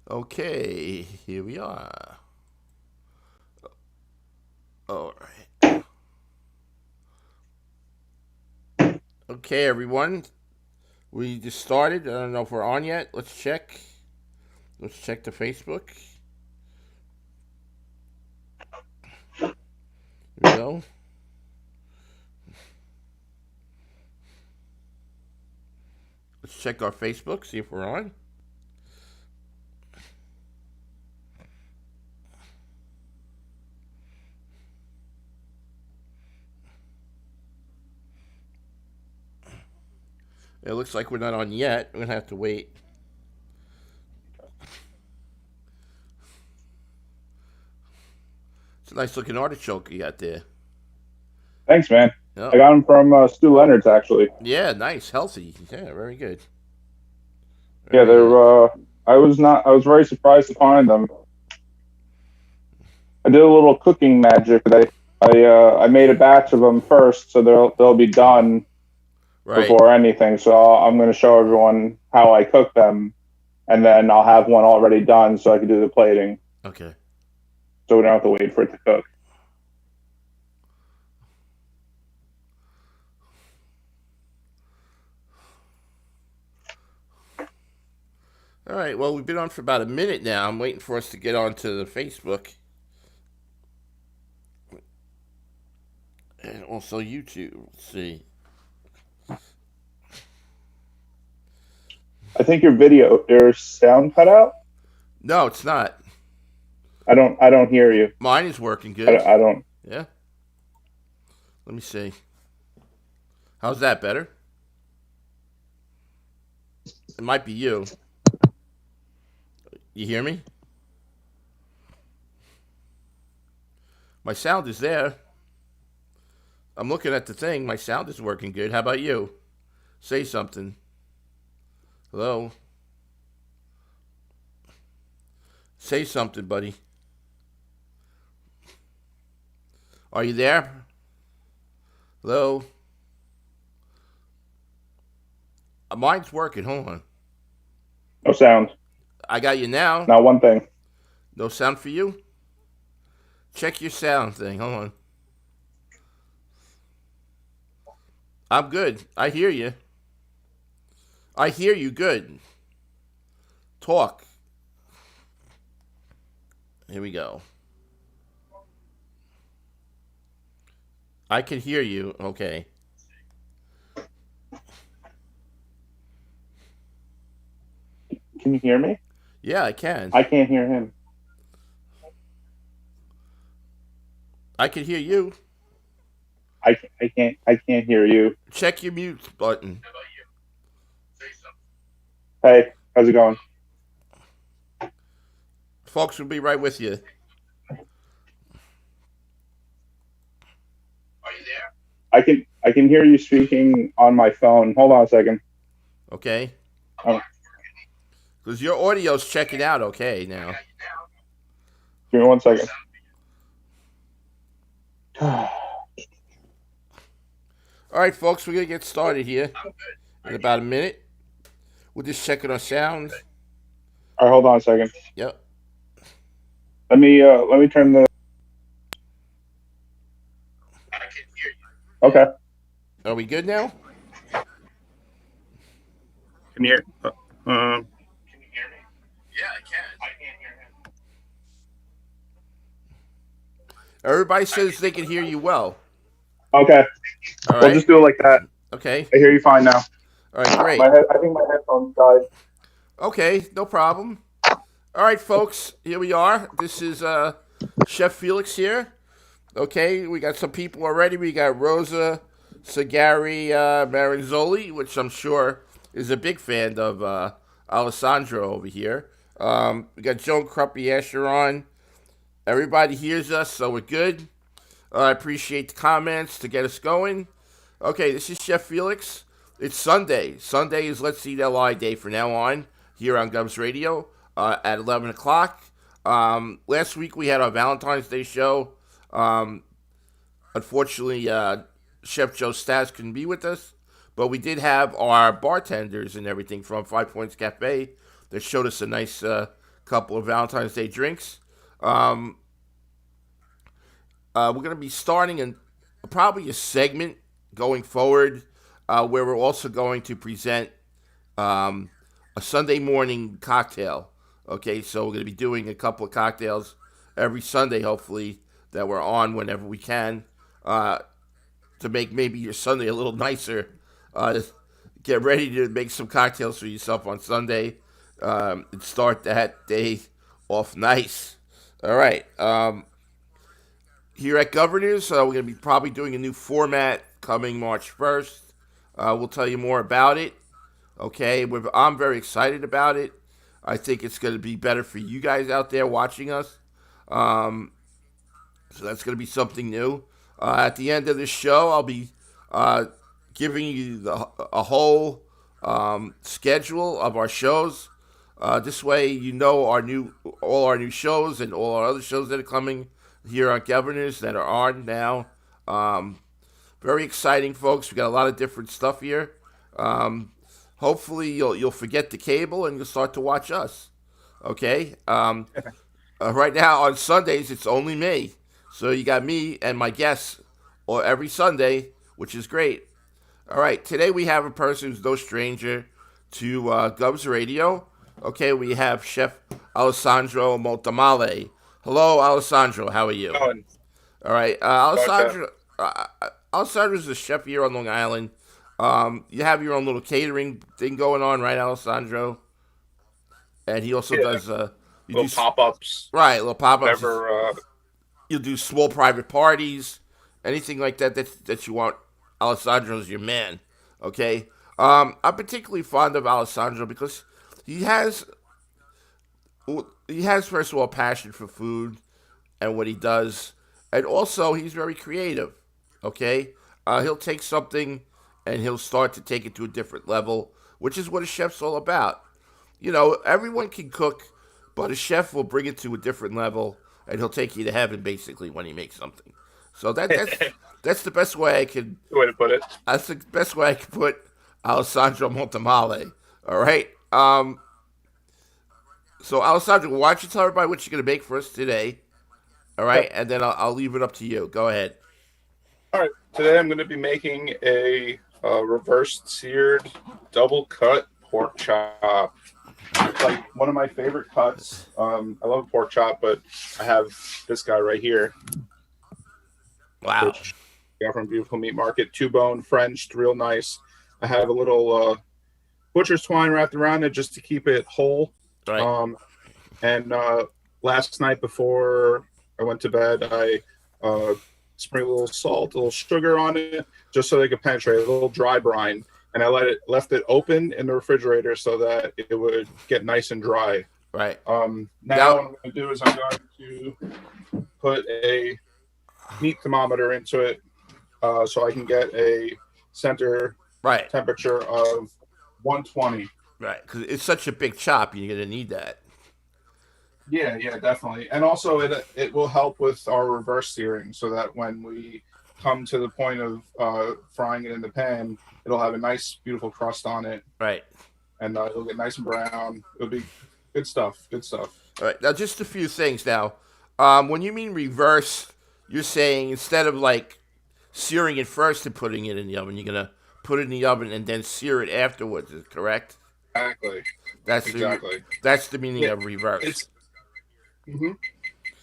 Okay, here we are. All right. Okay, everyone. We just started. I don't know if we're on yet. Let's check. Let's check the Facebook. Here we go. Let's check our Facebook, see if we're on. It looks like we're not on yet. We're going to have to wait. It's a nice looking artichoke you got there. Thanks, man. Yep. I got them from Stu Leonard's, actually. Yeah, nice, healthy. Yeah, very good. Yeah, they're. I was very surprised to find them. I did a little cooking magic. I made a batch of them first, so they'll be done before anything. So I'm going to show everyone how I cook them, and then I'll have one already done so I can do the plating. Okay. So we don't have to wait for it to cook. All right, well, we've been on for about a minute now. I'm waiting for us to get onto the Facebook. And also YouTube. Let's see. I think your sound cut out? No, it's not. I don't hear you. Mine is working good. I don't. Yeah. Let me see. How's that, better? It might be you. You hear me? My sound is there. I'm looking at the thing. My sound is working good. How about you? Say something. Hello? Say something, buddy. Are you there? Hello? Mine's working. Hold on. No sound. I got you now. Not one thing. No sound for you? Check your sound thing. Hold on. I'm good. I hear you. I hear you good. Talk. Here we go. I can hear you. Okay. Can you hear me? Yeah, I can. I can't hear him. I can hear you. I can't hear you. Check your mute button. Hey, how's it going? Folks, we'll be right with you. Are you there? I can hear you speaking on my phone. Hold on a second. Okay. Oh. Because your audio's checking out okay now. Give me 1 second. All right, folks, we're going to get started here in about a minute. We'll just check our sound. All right, hold on a second. Yep. Let me turn the. I can hear you. Okay. Are we good now? Can you hear? Can you hear me? Yeah, I can. I can't hear him. Everybody says they can hear you well. Okay. All right. We'll just do it like that. Okay. I hear you fine now. All right, great. I think my headphones died. Okay, no problem. All right, folks, here we are. This is Chef Felix here. Okay, we got some people already. We got Rosa Sagari Maranzoli, which I'm sure is a big fan of Alessandro over here. We got Joan Cruppy Asher on. Everybody hears us, so we're good. I appreciate the comments to get us going. Okay, this is Chef Felix. It's Sunday. Sunday is Let's Eat LI Day from now on here on Govsradio at 11 o'clock. Last week we had our Valentine's Day show. Unfortunately, Chef Joe Stas couldn't be with us, but we did have our bartenders and everything from 5 Points Cafe that showed us a nice couple of Valentine's Day drinks. We're going to be starting probably a segment going forward where we're also going to present a Sunday morning cocktail. Okay, so we're going to be doing a couple of cocktails every Sunday, hopefully, that we're on whenever we can to make maybe your Sunday a little nicer. Get ready to make some cocktails for yourself on Sunday and start that day off nice. All right. Here at Governors, we're going to be probably doing a new format coming March 1st. We'll tell you more about it. Okay, I'm very excited about it. I think it's going to be better for you guys out there watching us. So that's going to be something new. At the end of this show, I'll be giving you a whole schedule of our shows. This way, you know all our new shows and all our other shows that are coming here on Governors that are on now. Very exciting, folks. We got a lot of different stuff here. Hopefully, you'll forget the cable and you'll start to watch us. Okay. Right now on Sundays, it's only me. So you got me and my guests every Sunday, which is great. All right, today we have a person who's no stranger to Govsradio. Okay, we have Chef Alessandro Multamale. Hello, Alessandro. How are you? All right, Alessandro's a chef here on Long Island. You have your own little catering thing going on, right, Alessandro? And he also does little pop-ups. Right, little pop-ups. Whatever. You'll do small private parties, anything like that you want. Alessandro's your man, okay? I'm particularly fond of Alessandro because he has first of all a passion for food and what he does, and also he's very creative, okay? He'll take something and he'll start to take it to a different level, which is what a chef's all about. You know, everyone can cook, but a chef will bring it to a different level, and he'll take you to heaven, basically, when he makes something. So that's the best way I could... Good way to put it. That's the best way I could put Alessandro Multamale. All right? So, Alessandro, why don't you tell everybody what you're going to make for us today? All right? And then I'll leave it up to you. Go ahead. All right. Today I'm going to be making a reversed seared double cut pork chop. It's like one of my favorite cuts. I love pork chop, but I have this guy right here. Wow. Which I got from Beautiful Meat Market. 2-bone, Frenched, real nice. I have a little butcher's twine wrapped around it just to keep it whole. Right. And last night before I went to bed, I sprinkled a little salt, a little sugar on it, just so they could penetrate, a little dry brine. And I left it open in the refrigerator so that it would get nice and dry. Right. Now what I'm going to do is I'm going to put a meat thermometer into it so I can get a center temperature of 120. Right, because it's such a big chop, you're going to need that. Yeah, definitely. And also it will help with our reverse searing so that when we come to the point of frying it in the pan, it'll have a nice, beautiful crust on it. Right. And it'll get nice and brown. It'll be good stuff. Good stuff. All right. Now, just a few things now. When you mean reverse, you're saying instead of like searing it first and putting it in the oven, you're going to put it in the oven and then sear it afterwards, is correct? Exactly. That's the meaning of reverse.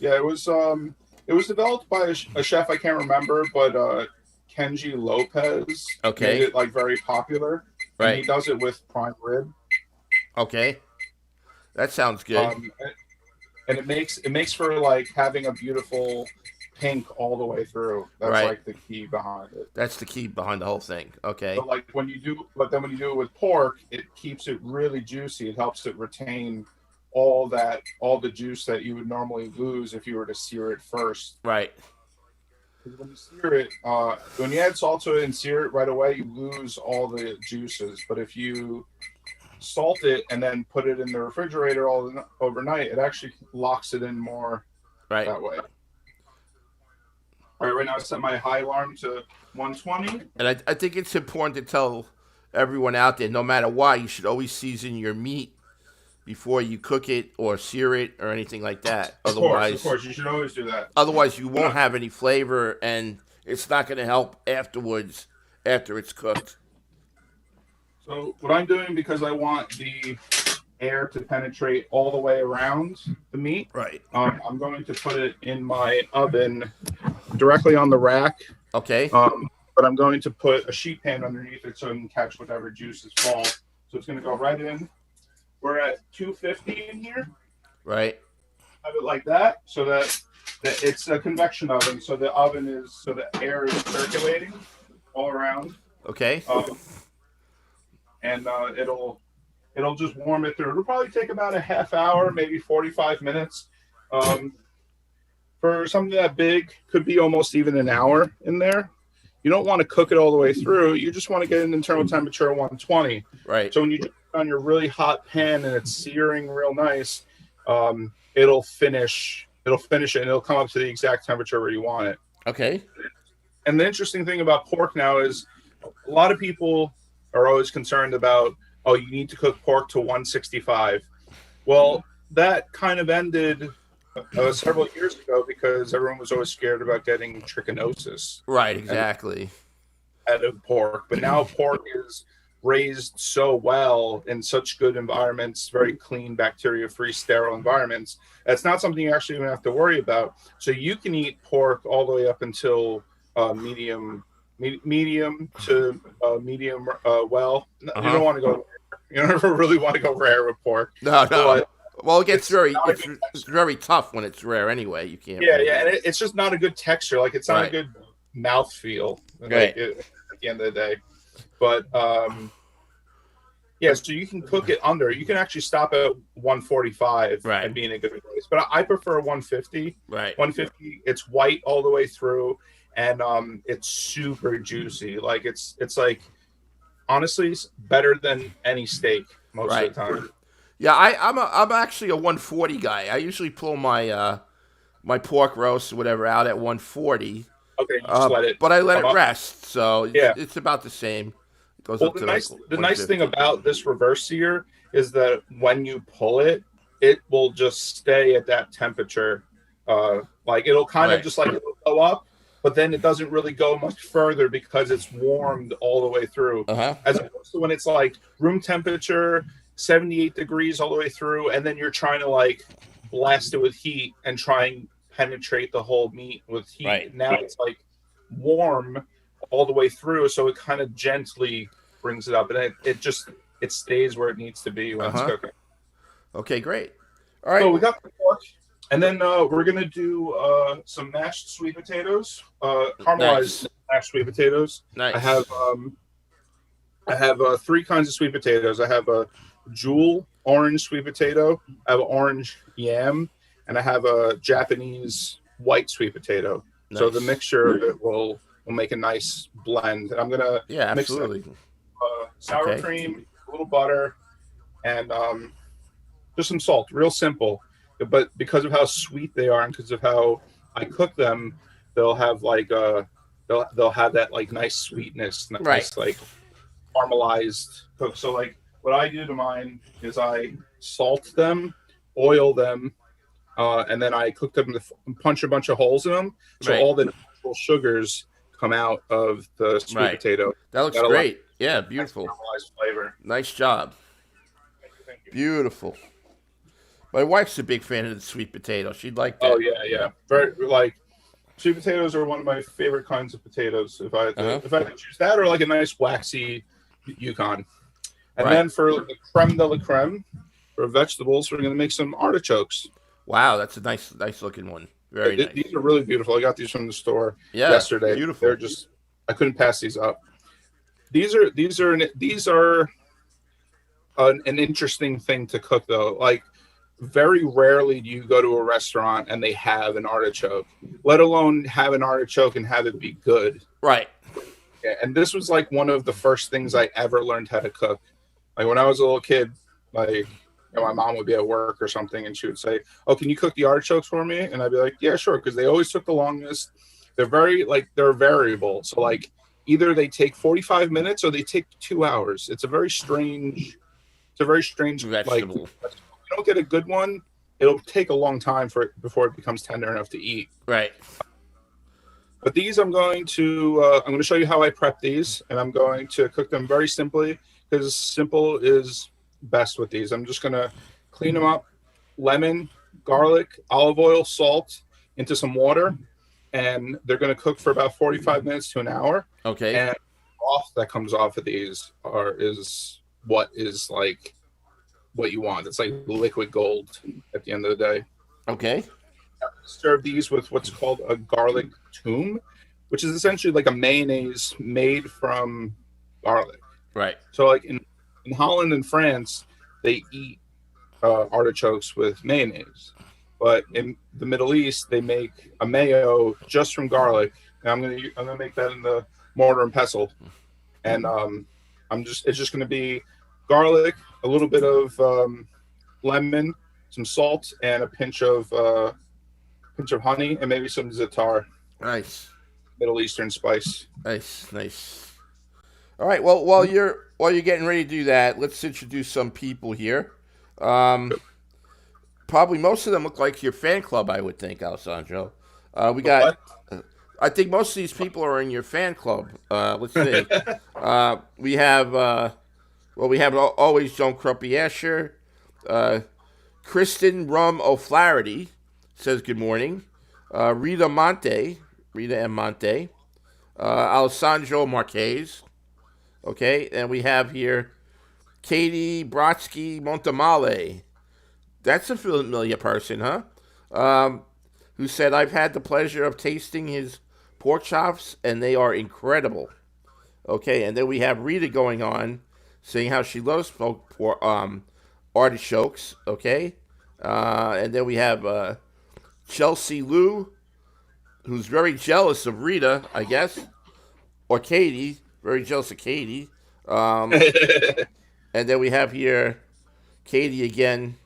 Yeah, it was developed by a chef I can't remember, but Kenji Lopez made it like very popular. Right. And he does it with prime rib. Okay. That sounds good. And it makes for like having a beautiful pink all the way through. That's like the key behind it. That's the key behind the whole thing. Okay. But when you do it with pork, it keeps it really juicy. It helps it retain all the juice that you would normally lose if you were to sear it first. Right. When you sear it, when you add salt to it and sear it right away, you lose all the juices. But if you salt it and then put it in the refrigerator overnight, it actually locks it in more that way. All right now I set my high alarm to 120. And I think it's important to tell everyone out there, no matter what, you should always season your meat before you cook it or sear it or anything like that. Of course, you should always do that. Otherwise, you won't have any flavor, and it's not going to help afterwards after it's cooked. So what I'm doing, because I want the air to penetrate all the way around the meat, right? I'm going to put it in my oven directly on the rack. Okay. But I'm going to put a sheet pan underneath it so it can catch whatever juices fall. So it's going to go right in. We're at 250 in here. Right. Have it like that, so that it's a convection oven. So the air is circulating all around. Okay. And it'll just warm it through. It'll probably take about a half hour, maybe 45 minutes. For something that big, could be almost even an hour in there. You don't want to cook it all the way through. You just want to get an internal temperature of 120. Right. So when you put it on your really hot pan and it's searing real nice, it'll finish it and it'll come up to the exact temperature where you want it. Okay. And the interesting thing about pork now is a lot of people are always concerned about, oh, you need to cook pork to 165. Well, that kind of ended several years ago because everyone was always scared about getting trichinosis. Right, exactly. Out of pork. But now pork is raised so well in such good environments, very clean, bacteria-free, sterile environments. That's not something you actually even have to worry about. So you can eat pork all the way up until medium to medium well. You don't want to go. You don't ever really want to go rare with pork. No. But well, it's very tough when it's rare anyway. You can't. Yeah, and it's just not a good texture. Like it's not a good mouth feel. Right. At the end of the day, but so you can cook it under. You can actually stop at 145 and be in a good place. But I prefer 150. Right. 150. It's white all the way through, and it's super juicy. Like it's like honestly better than any steak most of the time. Yeah, I'm actually a 140 guy. I usually pull my my pork roast or whatever out at 140. Okay, you just let it. But I let it rest, so it's about the same. It goes up to the nice thing about this reverse sear is that when you pull it, it will just stay at that temperature. Like it'll kind of just like it'll go up, but then it doesn't really go much further because it's warmed all the way through. As opposed to when it's like room temperature, 78 degrees all the way through, and then you're trying to like blast it with heat and try and penetrate the whole meat with heat. Right. Now it's like warm all the way through, so it kind of gently brings it up, and it stays where it needs to be when it's cooking. Okay, great. All right. So we got the pork, and then we're gonna do some mashed sweet potatoes, caramelized mashed sweet potatoes. Nice. I have 3 kinds of sweet potatoes. I have a jewel orange sweet potato, I have an orange yam, and I have a Japanese white sweet potato. Nice. So the mixture of it will make a nice blend. And I'm gonna mix sour cream, a little butter, and just some salt. Real simple, but because of how sweet they are and because of how I cook them, they'll have like they'll have that like nice sweetness, nice like caramelized cook. So like what I do to mine is I salt them, oil them, and then I cook them and punch a bunch of holes in them, so all the natural sugars come out of the sweet potato. That looks great. Yeah, beautiful. Nice flavor. Nice job. Thank you. Beautiful. My wife's a big fan of the sweet potato. She'd like that. Oh yeah. Very like sweet potatoes are one of my favorite kinds of potatoes. If I had to choose that or like a nice waxy Yukon. And then for the creme de la creme, for vegetables, we're going to make some artichokes. Wow, that's a nice looking one. Very nice. These are really beautiful. I got these from the store yesterday. Beautiful. They're just, I couldn't pass these up. These are an interesting thing to cook though. Like very rarely do you go to a restaurant and they have an artichoke, let alone have an artichoke and have it be good. Right. Yeah, and this was like one of the first things I ever learned how to cook. Like when I was a little kid, like my mom would be at work or something and she would say, "Oh, can you cook the artichokes for me?" And I'd be like, "Yeah, sure," because they always took the longest. They're they're variable. So like either they take 45 minutes or they take 2 hours. It's a very strange vegetable. don't get a good one, it'll take a long time before it becomes tender enough to eat. Right. But these I'm going to show you how I prep these, and I'm going to cook them very simply because simple is best with these. I'm just going to clean them up, lemon, garlic, olive oil, salt into some water, and they're going to cook for about 45 minutes to an hour. Okay. And the broth that comes off of these is what you want. It's like liquid gold at the end of the day. Okay. Serve these with what's called a garlic toum, which is essentially like a mayonnaise made from garlic. Right. So like in Holland and France, they eat artichokes with mayonnaise. But in the Middle East, they make a mayo just from garlic. And I'm gonna make that in the mortar and pestle. And it's just gonna be garlic, a little bit of lemon, some salt, and a pinch of honey, and maybe some za'atar. Nice. Middle Eastern spice. Nice. All right. Well, while you're getting ready to do that, let's introduce some people here. Probably most of them look like your fan club, I would think, Alessandro. We got. I think most of these people are in your fan club. Let's see. We have. We have always Joan Cruppy Asher. Kristen Rum O'Flaherty says good morning. Rita M. Monte. Alessandro Marquez. Okay, and we have here Katie Brodsky Multamale. That's a familiar person, huh? Who said, I've had the pleasure of tasting his pork chops, and they are incredible. Okay, and then we have Rita going on, saying how she loves artichokes, okay? And then we have Chelsea Lou, who's very jealous of Rita, I guess, or Katie, very jealous of Katie. And then we have here Katie again,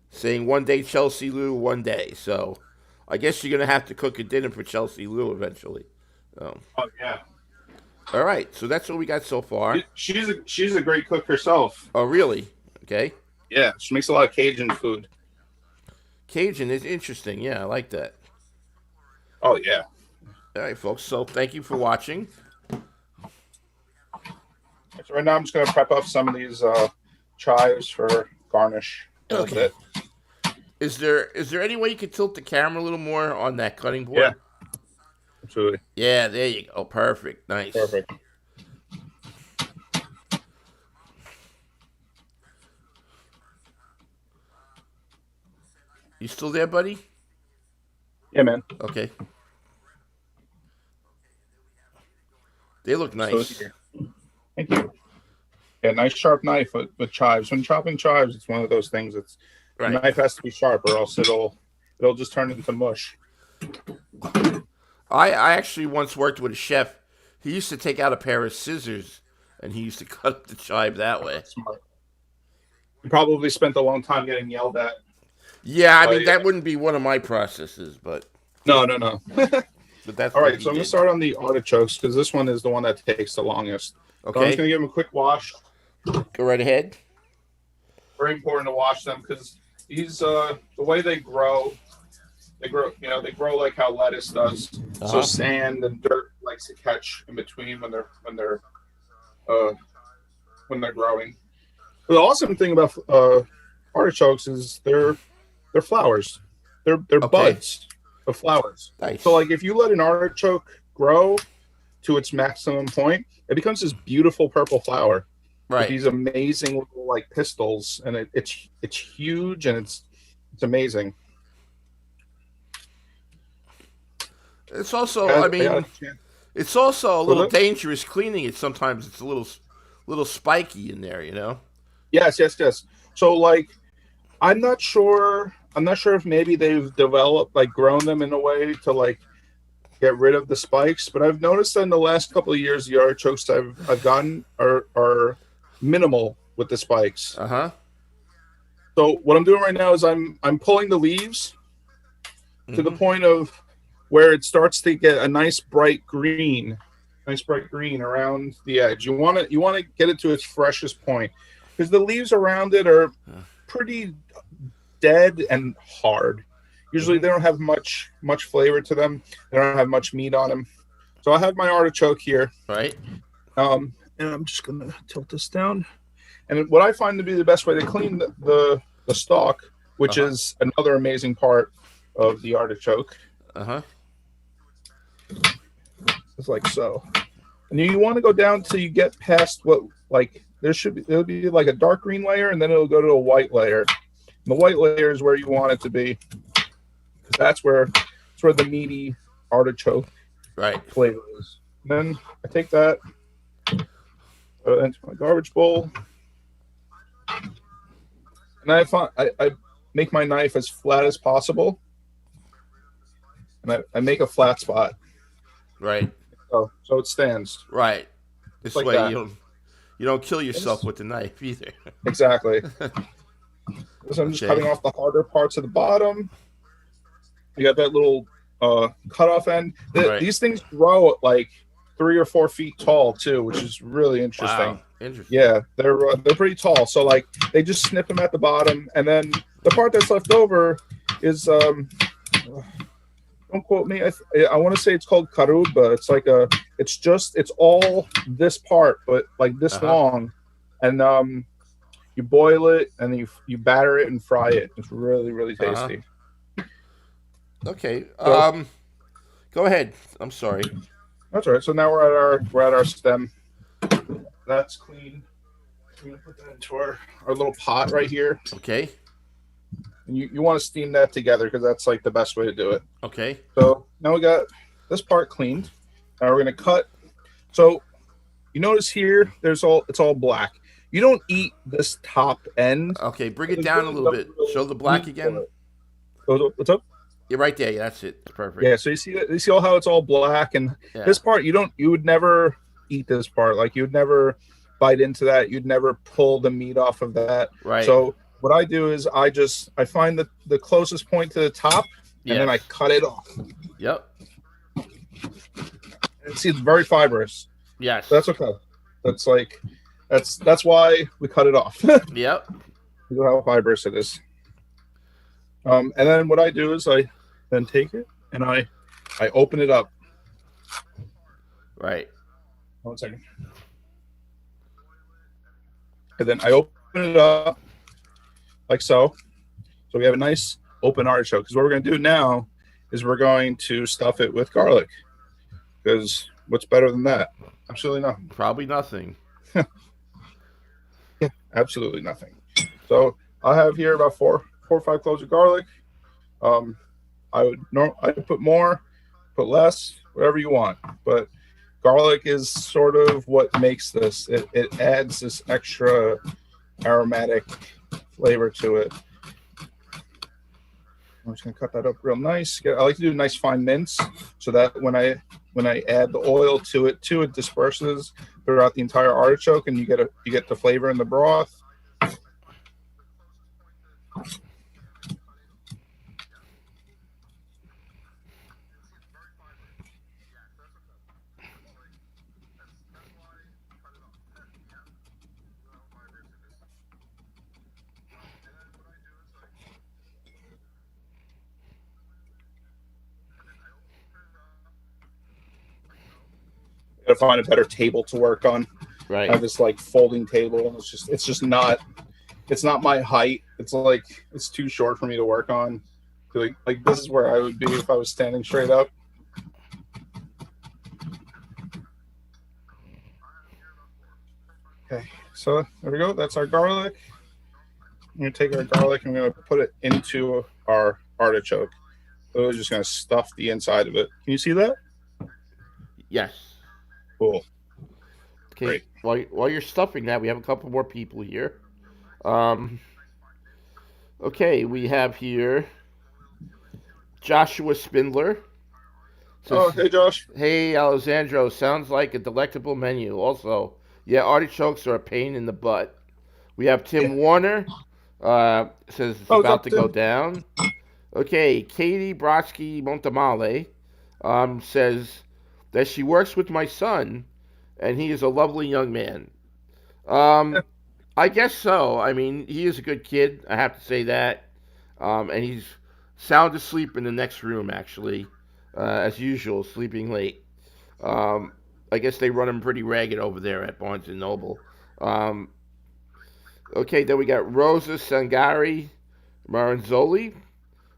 saying one day Chelsea Lou, one day. So I guess you're going to have to cook a dinner for Chelsea Lou eventually. Oh, yeah. All right, so that's what we got so far. She's a great cook herself. Oh, really? Okay. Yeah, she makes a lot of Cajun food. Cajun is interesting. Yeah, I like that. Oh, yeah. All right, folks. So thank you for watching. So right now I'm just going to prep up some of these chives for garnish. Okay. Is there any way you could tilt the camera a little more on that cutting board? Yeah. Absolutely. Yeah, there you go. Perfect. Nice. Perfect. You still there, buddy? Yeah, man. Okay. They look nice. Thank you. Yeah, nice sharp knife with chives. When chopping chives, it's one of those things that's right. The knife has to be sharp, or else it'll just turn into mush. I actually once worked with a chef. He used to take out a pair of scissors and he used to cut up the chive that way. Smart. You probably spent a long time getting yelled at. Yeah, I mean that wouldn't be one of my processes, but no. But that's all right. So I'm gonna start on the artichokes because this one is the one that takes the longest. Okay. So I'm just gonna give them a quick wash. Go right ahead. Very important to wash them because these the way they grow like how lettuce does. Uh-huh. So sand and dirt likes to catch in between when they're growing. But the awesome thing about artichokes is they're flowers. They're buds of flowers. Nice. So like if you let an artichoke grow to its maximum point, it becomes this beautiful purple flower. Right. With these amazing little like pistils, and it's huge and it's amazing. It's also, it's also a little dangerous cleaning it. Sometimes it's a little spiky in there, you know. Yes. So like, I'm not sure if maybe they've developed grown them in a way to like get rid of the spikes, but I've noticed that in the last couple of years the artichokes I've gotten are minimal with the spikes. Uh-huh. So what I'm doing right now is I'm pulling the leaves to the point of where it starts to get a nice bright green around the edge. You want to get it to its freshest point because the leaves around it are pretty dead and hard. Usually they don't have much flavor to them. They don't have much meat on them. So I have my artichoke here. Right. And I'm just going to tilt this down. And what I find to be the best way to clean the stalk, which is another amazing part of the artichoke. It's like so. And you want to go down till you get past what, like, there'll be like a dark green layer, and then it'll go to a white layer. And the white layer is where you want it to be. That's where the meaty artichoke flavor is. And then I take that, put it into my garbage bowl, and I make my knife as flat as possible, and I make a flat spot. Right. So it stands. Right. This like way that. you don't kill yourself with the knife either. Exactly. So I'm just cutting off the harder parts of the bottom. You got that little cutoff end. These things grow at like 3 or 4 feet tall too, which is really interesting. Wow. Interesting. Yeah, they're pretty tall. So like they just snip them at the bottom, and then the part that's left over is don't quote me. I want to say it's called karuba. It's like it's all this part, but like this long, and you boil it and you batter it and fry it. It's really, really tasty. Okay. Go ahead. I'm sorry. That's all right. So now we're at our stem. That's clean. I'm gonna put that into our little pot right here. Okay. And you want to steam that together because that's like the best way to do it. Okay. So now we got this part cleaned. Now we're gonna cut. So you notice here, it's all black. You don't eat this top end. Okay, bring it down a little bit. Show the black again. What's up? You're right there. Yeah, that's it. It's perfect. Yeah. So you see all how it's all black, and this part you would never eat this part. Like you would never bite into that. You'd never pull the meat off of that. Right. So what I do is I find the closest point to the top, and then I cut it off. Yep. And see, it's very fibrous. Yes. That's okay. That's why we cut it off. Yep. Look how fibrous it is. And then what I do is I then take it and I open it up. Right. 1 second. And then I open it up like so. So we have a nice open artichoke. Because what we're going to do now is we're going to stuff it with garlic. Because what's better than that? Absolutely nothing. Probably nothing. Yeah, absolutely nothing. So I have here about 4 or 5 cloves of garlic. I'd put more, put less, whatever you want. But garlic is sort of what makes this. It adds this extra aromatic flavor to it. I'm just gonna cut that up real nice. I like to do nice fine mince so that when I add the oil to it disperses throughout the entire artichoke, and you get the flavor in the broth. Gotta find a better table to work on. Right. I have this like folding table, and it's just not my height. It's too short for me to work on. Like this is where I would be if I was standing straight up. Okay, so there we go. That's our garlic. I'm gonna take our garlic and I'm gonna put it into our artichoke. So we're just gonna stuff the inside of it. Can you see that? Yes. Cool. Okay. Great. While you're stuffing that, we have a couple more people here. Okay, we have here Joshua Spindler. Says, hey Josh. Hey Alessandro, sounds like a delectable menu. Also, yeah, artichokes are a pain in the butt. We have Tim Warner. Says it's about to go down. Okay, Katie Brodsky Multamale says that she works with my son, and he is a lovely young man. I guess so. I mean, he is a good kid. I have to say that. And he's sound asleep in the next room, actually, as usual, sleeping late. Um, I guess they run him pretty ragged over there at Barnes and Noble. Um, okay, then we got Rosa Sangari Maranzoli.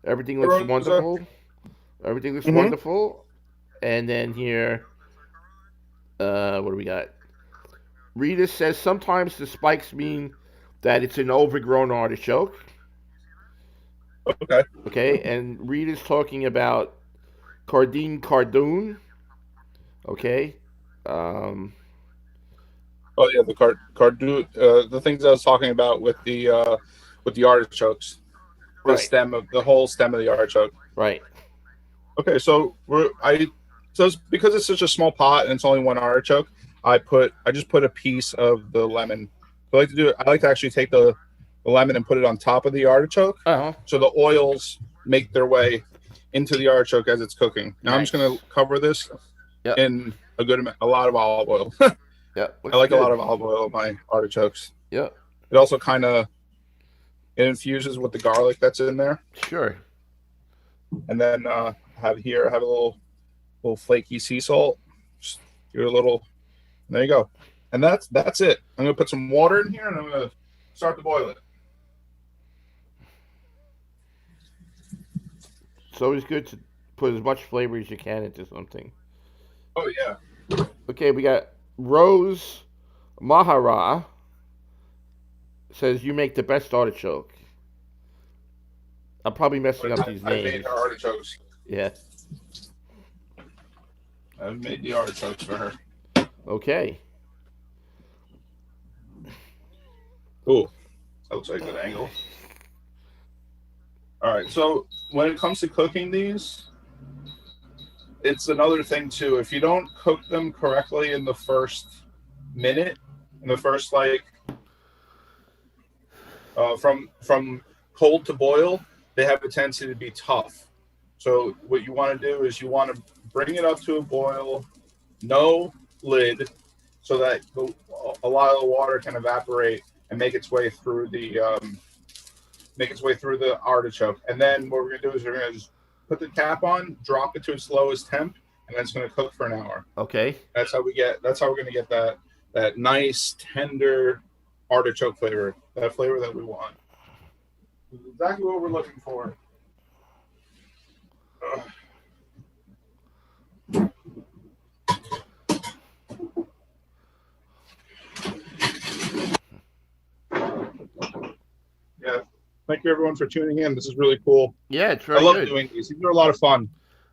Everything looks Rosa. wonderful. Everything looks wonderful. And then here, what do we got? Rita says sometimes the spikes mean that it's an overgrown artichoke. Okay. Okay, and Rita's talking about Cardine Cardoon. Okay. Oh yeah, the cardu the things I was talking about with the artichokes, Right. the whole stem of the artichoke. Right. Okay, so because it's such a small pot and it's only one artichoke, I just put a piece of the lemon. I like to actually take the lemon and put it on top of the artichoke, so the oils make their way into the artichoke as it's cooking. Now I'm just going to cover this in a lot of olive oil. Yeah, I like a lot of olive oil in my artichokes. Yeah. It also it infuses with the garlic that's in there. Sure. And then have a little flaky sea salt. Just give it a little. There you go. And that's it. I'm gonna put some water in here and I'm gonna start to boil it. It's always good to put as much flavor as you can into something. Oh yeah. Okay, we got Rose Mahara says you make the best artichoke. I'm probably messing up these names. I made her artichokes. Yeah. I've made the artichokes for her. Okay. Ooh, that looks like a good angle. All right, so when it comes to cooking these, it's another thing too. If you don't cook them correctly in the first minute, in the first from cold to boil, they have a tendency to be tough. So what you want to do is you want to bring it up to a boil, no lid, so that a lot of the water can evaporate and make its way through the artichoke. And then what we're gonna do is we're gonna just put the cap on, drop it to its lowest temp, and then it's gonna cook for an hour. Okay. That's how we're gonna get that nice tender artichoke flavor, that flavor that we want. Exactly what we're looking for. Yeah. Thank you everyone for tuning in. This is really cool. Yeah, it's really I love good. doing these. These are a lot of fun.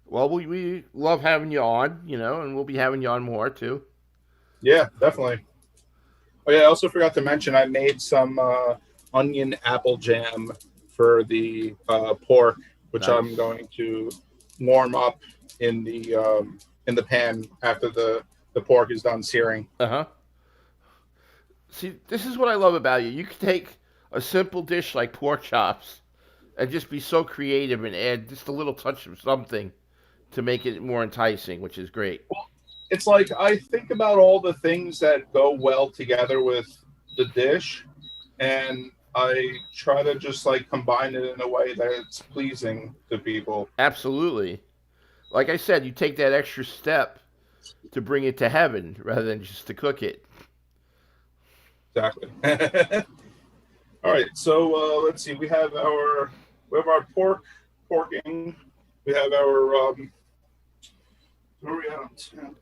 Well, we love having you on, and we'll be having you on more too. Yeah, definitely. Oh yeah, I also forgot to mention I made some onion apple jam for the pork, which nice. I'm going to warm up in the pan after the pork is done searing. See, this is what I love about you. You can take a simple dish like pork chops and just be so creative and add just a little touch of something to make it more enticing, which is great. Well, it's like I think about all the things that go well together with the dish, and I try to just combine it in a way that it's pleasing to people. Absolutely. Like I said, you take that extra step to bring it to heaven rather than just to cook it. Exactly. All right, so let's see. We have our porking. We have our where are we at on 10?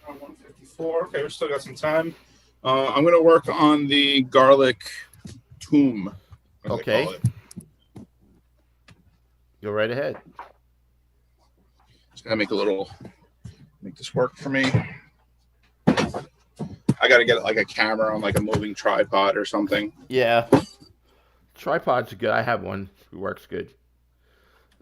154. Okay, we still got some time. I'm going to work on the garlic tomb. Okay. Go right ahead. Just going to make this work for me. I got to get a camera on a moving tripod or something. Yeah. Tripods are good. I have one who works good.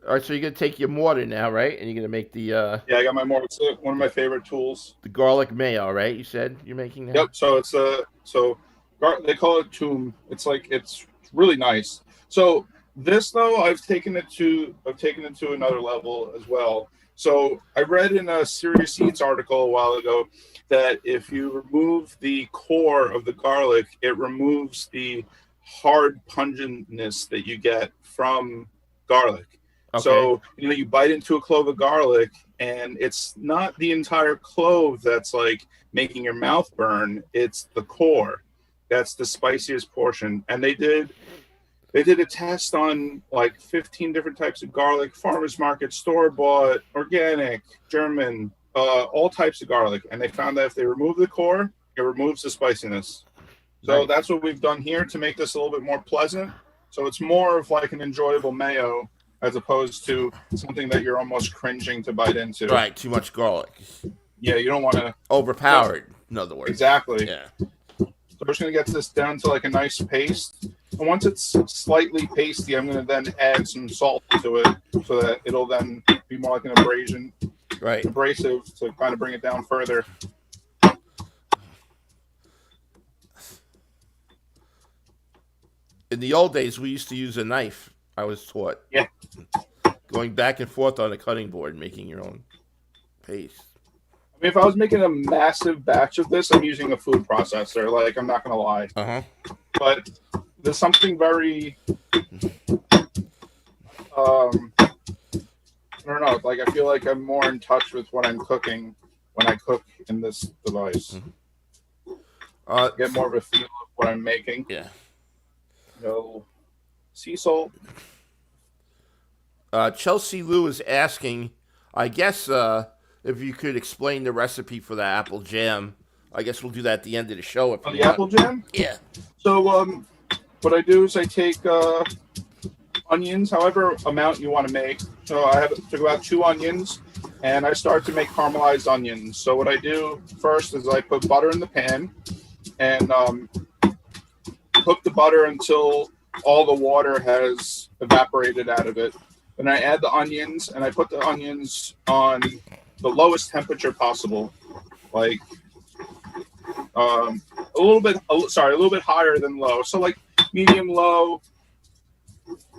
All right, so you're going to take your mortar now, right? And you're going to make the... Yeah, I got my mortar. It's one of my favorite tools. The garlic mayo, right? You said you're making that? Yep, so it's they call it tomb. It's really nice. So this, though, I've taken it to another level as well. So I read in a Serious Eats article a while ago that if you remove the core of the garlic, it removes the hard pungentness that you get from garlic. Okay. So, you bite into a clove of garlic and it's not the entire clove that's like making your mouth burn. It's the core. That's the spiciest portion. And they did a test on like 15 different types of garlic, farmer's market, store-bought, organic, German, all types of garlic. And they found that if they remove the core, it removes the spiciness. So Nice. That's what we've done here to make this a little bit more pleasant. So it's more of like an enjoyable mayo as opposed to something that you're almost cringing to bite into. Right, too much garlic. Yeah, you don't want to... Overpowered, in other words. Exactly. Yeah. So we're just going to get this down to like a nice paste. And once it's slightly pasty, I'm going to then add some salt to it so that it'll then be more like an abrasive to kind of bring it down further. In the old days, we used to use a knife, I was taught. Yeah. Going back and forth on a cutting board, making your own paste. I mean, if I was making a massive batch of this, I'm using a food processor. Like, I'm not going to lie. Uh-huh. But there's something very... I don't know. Like, I feel like I'm more in touch with what I'm cooking when I cook in this device. Mm-hmm. Get more of a feel of what I'm making. Yeah. Sea salt. Chelsea Lou is asking, I guess, if you could explain the recipe for the apple jam. I guess we'll do that at the end of the show. If you The want. apple jam? Yeah. So what I do is I take onions, however amount you want to make. So I took about 2 onions, and I start to make caramelized onions. So what I do first is I put butter in the pan, and cook the butter until all the water has evaporated out of it. Then I add the onions, and I put the onions on the lowest temperature possible, like a little bit higher than low. So like medium low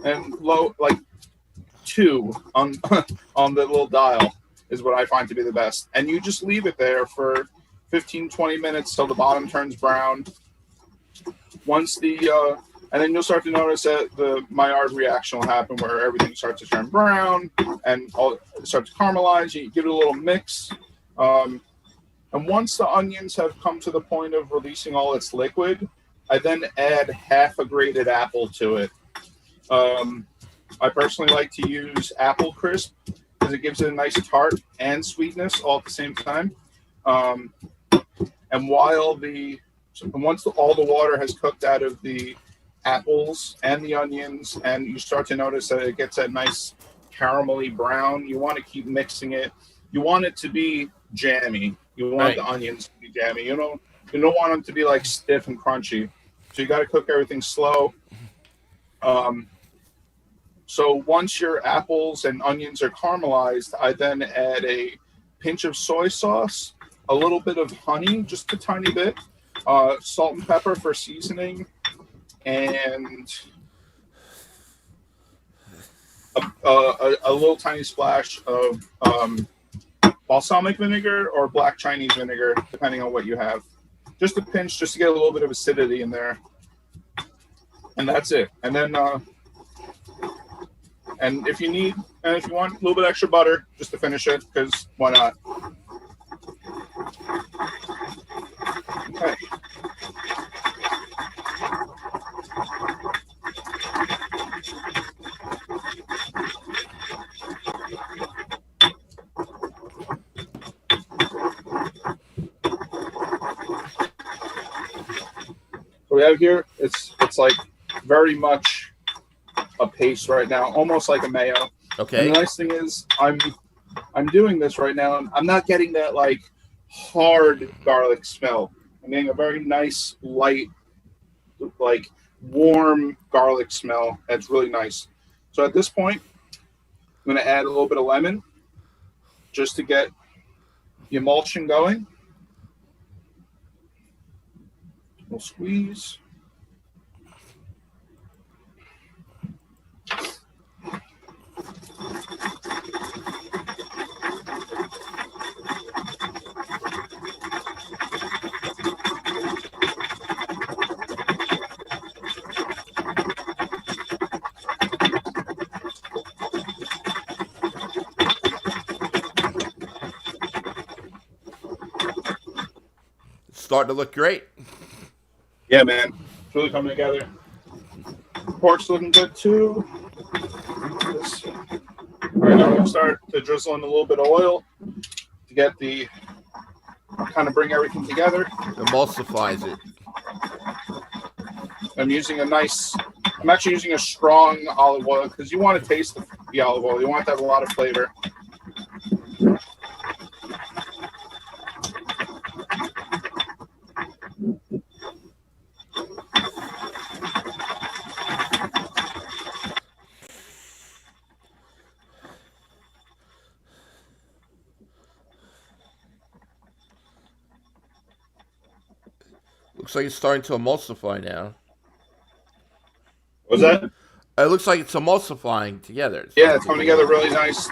and low, like 2 on on the little dial is what I find to be the best. And you just leave it there for 15-20 minutes till the bottom turns brown. Once and then you'll start to notice that the Maillard reaction will happen where everything starts to turn brown and all starts to caramelize. You give it a little mix. And once the onions have come to the point of releasing all its liquid, I then add half a grated apple to it. I personally like to use apple crisp because it gives it a nice tart and sweetness all at the same time. And once all the water has cooked out of the apples and the onions, and you start to notice that it gets that nice caramelly brown, you want to keep mixing it. You want it to be jammy. You want the onions to be jammy. You don't want them to be like stiff and crunchy. So you got to cook everything slow. So once your apples and onions are caramelized, I then add a pinch of soy sauce, a little bit of honey, just a tiny bit, salt and pepper for seasoning, and a little tiny splash of balsamic vinegar or black Chinese vinegar, depending on what you have. Just a pinch, just to get a little bit of acidity in there. And that's it. And then, and if you want a little bit extra butter, just to finish it, because why not? Okay. So we have here, it's like very much a paste right now, almost like a mayo. Okay. And the nice thing is I'm doing this right now, and I'm not getting that like hard garlic smell. I'm getting a very nice, light, like warm garlic smell. That's really nice. So at this point, I'm going to add a little bit of lemon just to get the emulsion going. We'll squeeze. starting to look great. Yeah, man. It's really coming together. Pork's looking good too. All right, now we're going to start to drizzle in a little bit of oil to get the, kind of bring everything together. Emulsifies it. I'm actually using a strong olive oil because you want to taste the olive oil. You want it to have a lot of flavor. Looks like it's starting to emulsify now. What's that? It looks like it's emulsifying together. Yeah, it's coming together really nice.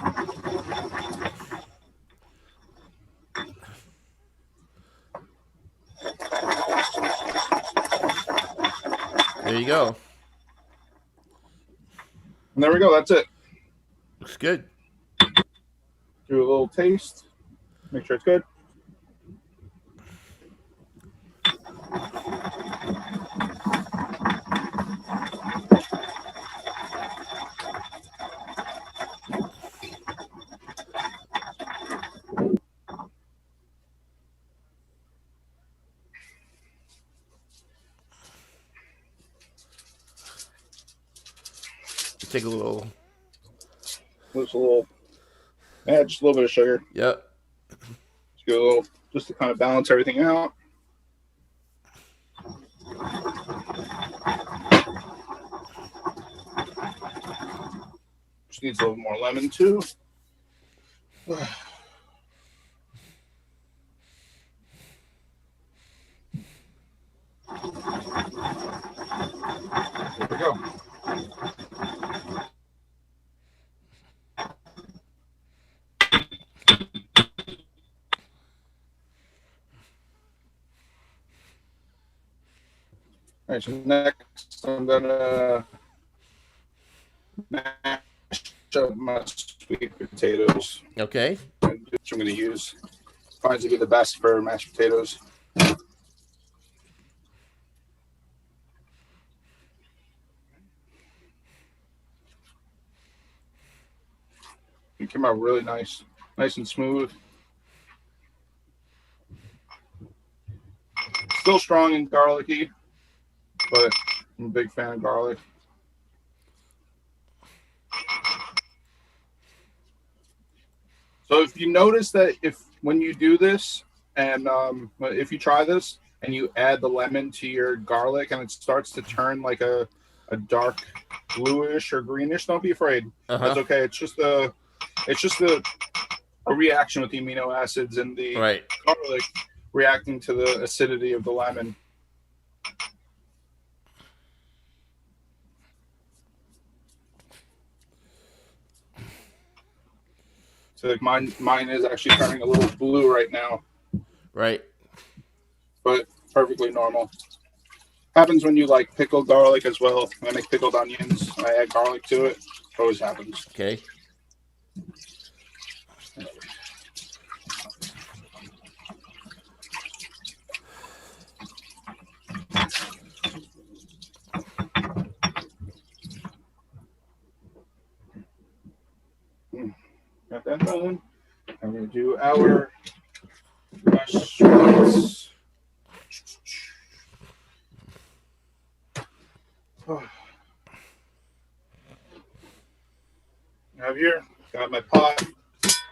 There you go. And there we go. That's it. Looks good. Do a little taste. Make sure it's good. Take a little. Just a little. Add just a little bit of sugar. Yep. Just do a little, just to kind of balance everything out. Just needs a little more lemon too. There we go. All right, so next I'm gonna mash up my sweet potatoes. Okay. Which I'm gonna use. Finds to be the best for mashed potatoes. It came out really nice and smooth. Still strong and garlicky, but I'm a big fan of garlic. So if you notice that when you do this, and if you try this and you add the lemon to your garlic and it starts to turn like a dark bluish or greenish, don't be afraid. That's okay. It's just a reaction with the amino acids and the garlic reacting to the acidity of the lemon. So like mine is actually turning a little blue right now. Right. But perfectly normal. Happens when you like pickled garlic as well. When I make pickled onions, I add garlic to it. Always happens. Okay. Got that done. I'm going to do our sweets. Have here, got my pot.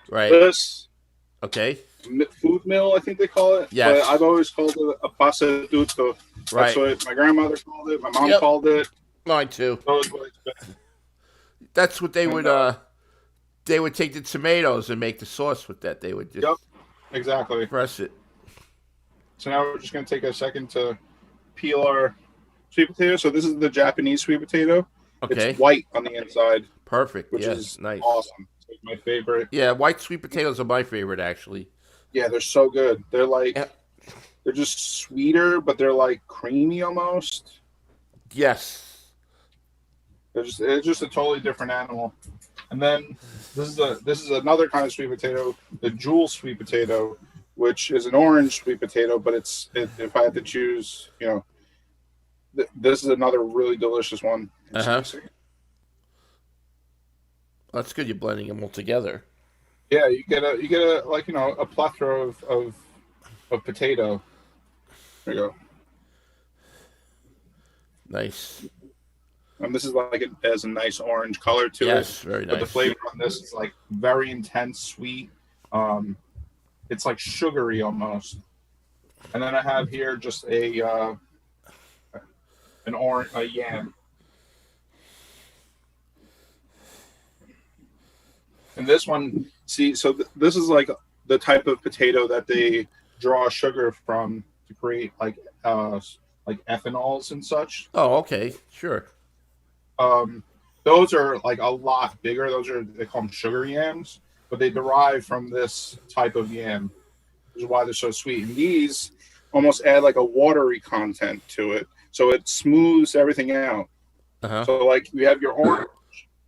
Right. This. Okay. Food mill, I think they call it. Yes. But I've always called it a pasta tutto. Right. That's what my grandmother called it. My mom called it. Mine too. That's what they would. They would take the tomatoes and make the sauce with that. They would just. Yep. Exactly. Press it. So now we're just going to take a second to peel our sweet potato. So this is the Japanese sweet potato. Okay. It's white on the inside. Perfect. Which is nice. Awesome. It's my favorite. Yeah, white sweet potatoes are my favorite, actually. Yeah, they're so good. They're like, they're just sweeter, but they're like creamy almost. Yes. It's just a totally different animal. And then this is another kind of sweet potato, the jewel sweet potato, which is an orange sweet potato, but if I had to choose, this is another really delicious one. That's good. You're blending them all together. Yeah, you get a plethora of potato. There you go. Nice. And this is it has a nice orange color to it. Yes, very nice. But the flavor on this is very intense, sweet. It's sugary almost. And then I have here just a yam. And this one, this is the type of potato that they draw sugar from to create ethanols and such. Oh, okay, sure. Those are a lot bigger. They call them sugar yams, but they derive from this type of yam, which is why they're so sweet. And these almost add a watery content to it, so it smooths everything out. So you have your orange,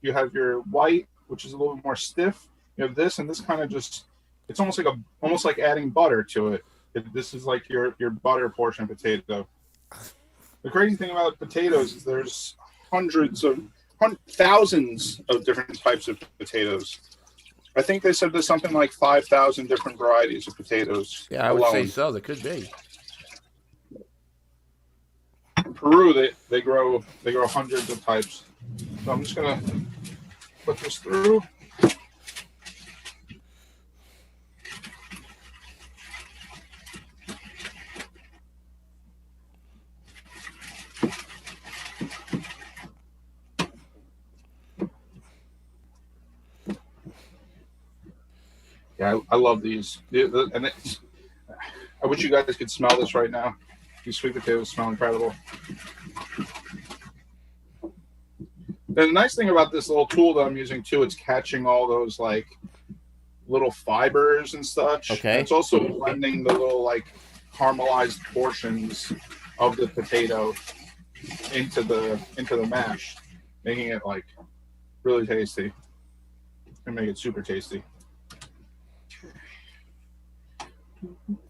you have your white, which is a little bit more stiff. You have this, and this kind of it's almost like adding butter to it. This is your butter portion potato. The crazy thing about potatoes is there's thousands of different types of potatoes. I think they said there's something like 5,000 different varieties of potatoes. Yeah, I would say so. There could be. In Peru, they grow hundreds of types. So I'm just gonna put this through. Yeah, I love these. And I wish you guys could smell this right now. These sweet potatoes smell incredible. And the nice thing about this little tool that I'm using too, it's catching all those little fibers and such. Okay. And it's also blending the little caramelized portions of the potato into the mash, making it really tasty. And make it super tasty. And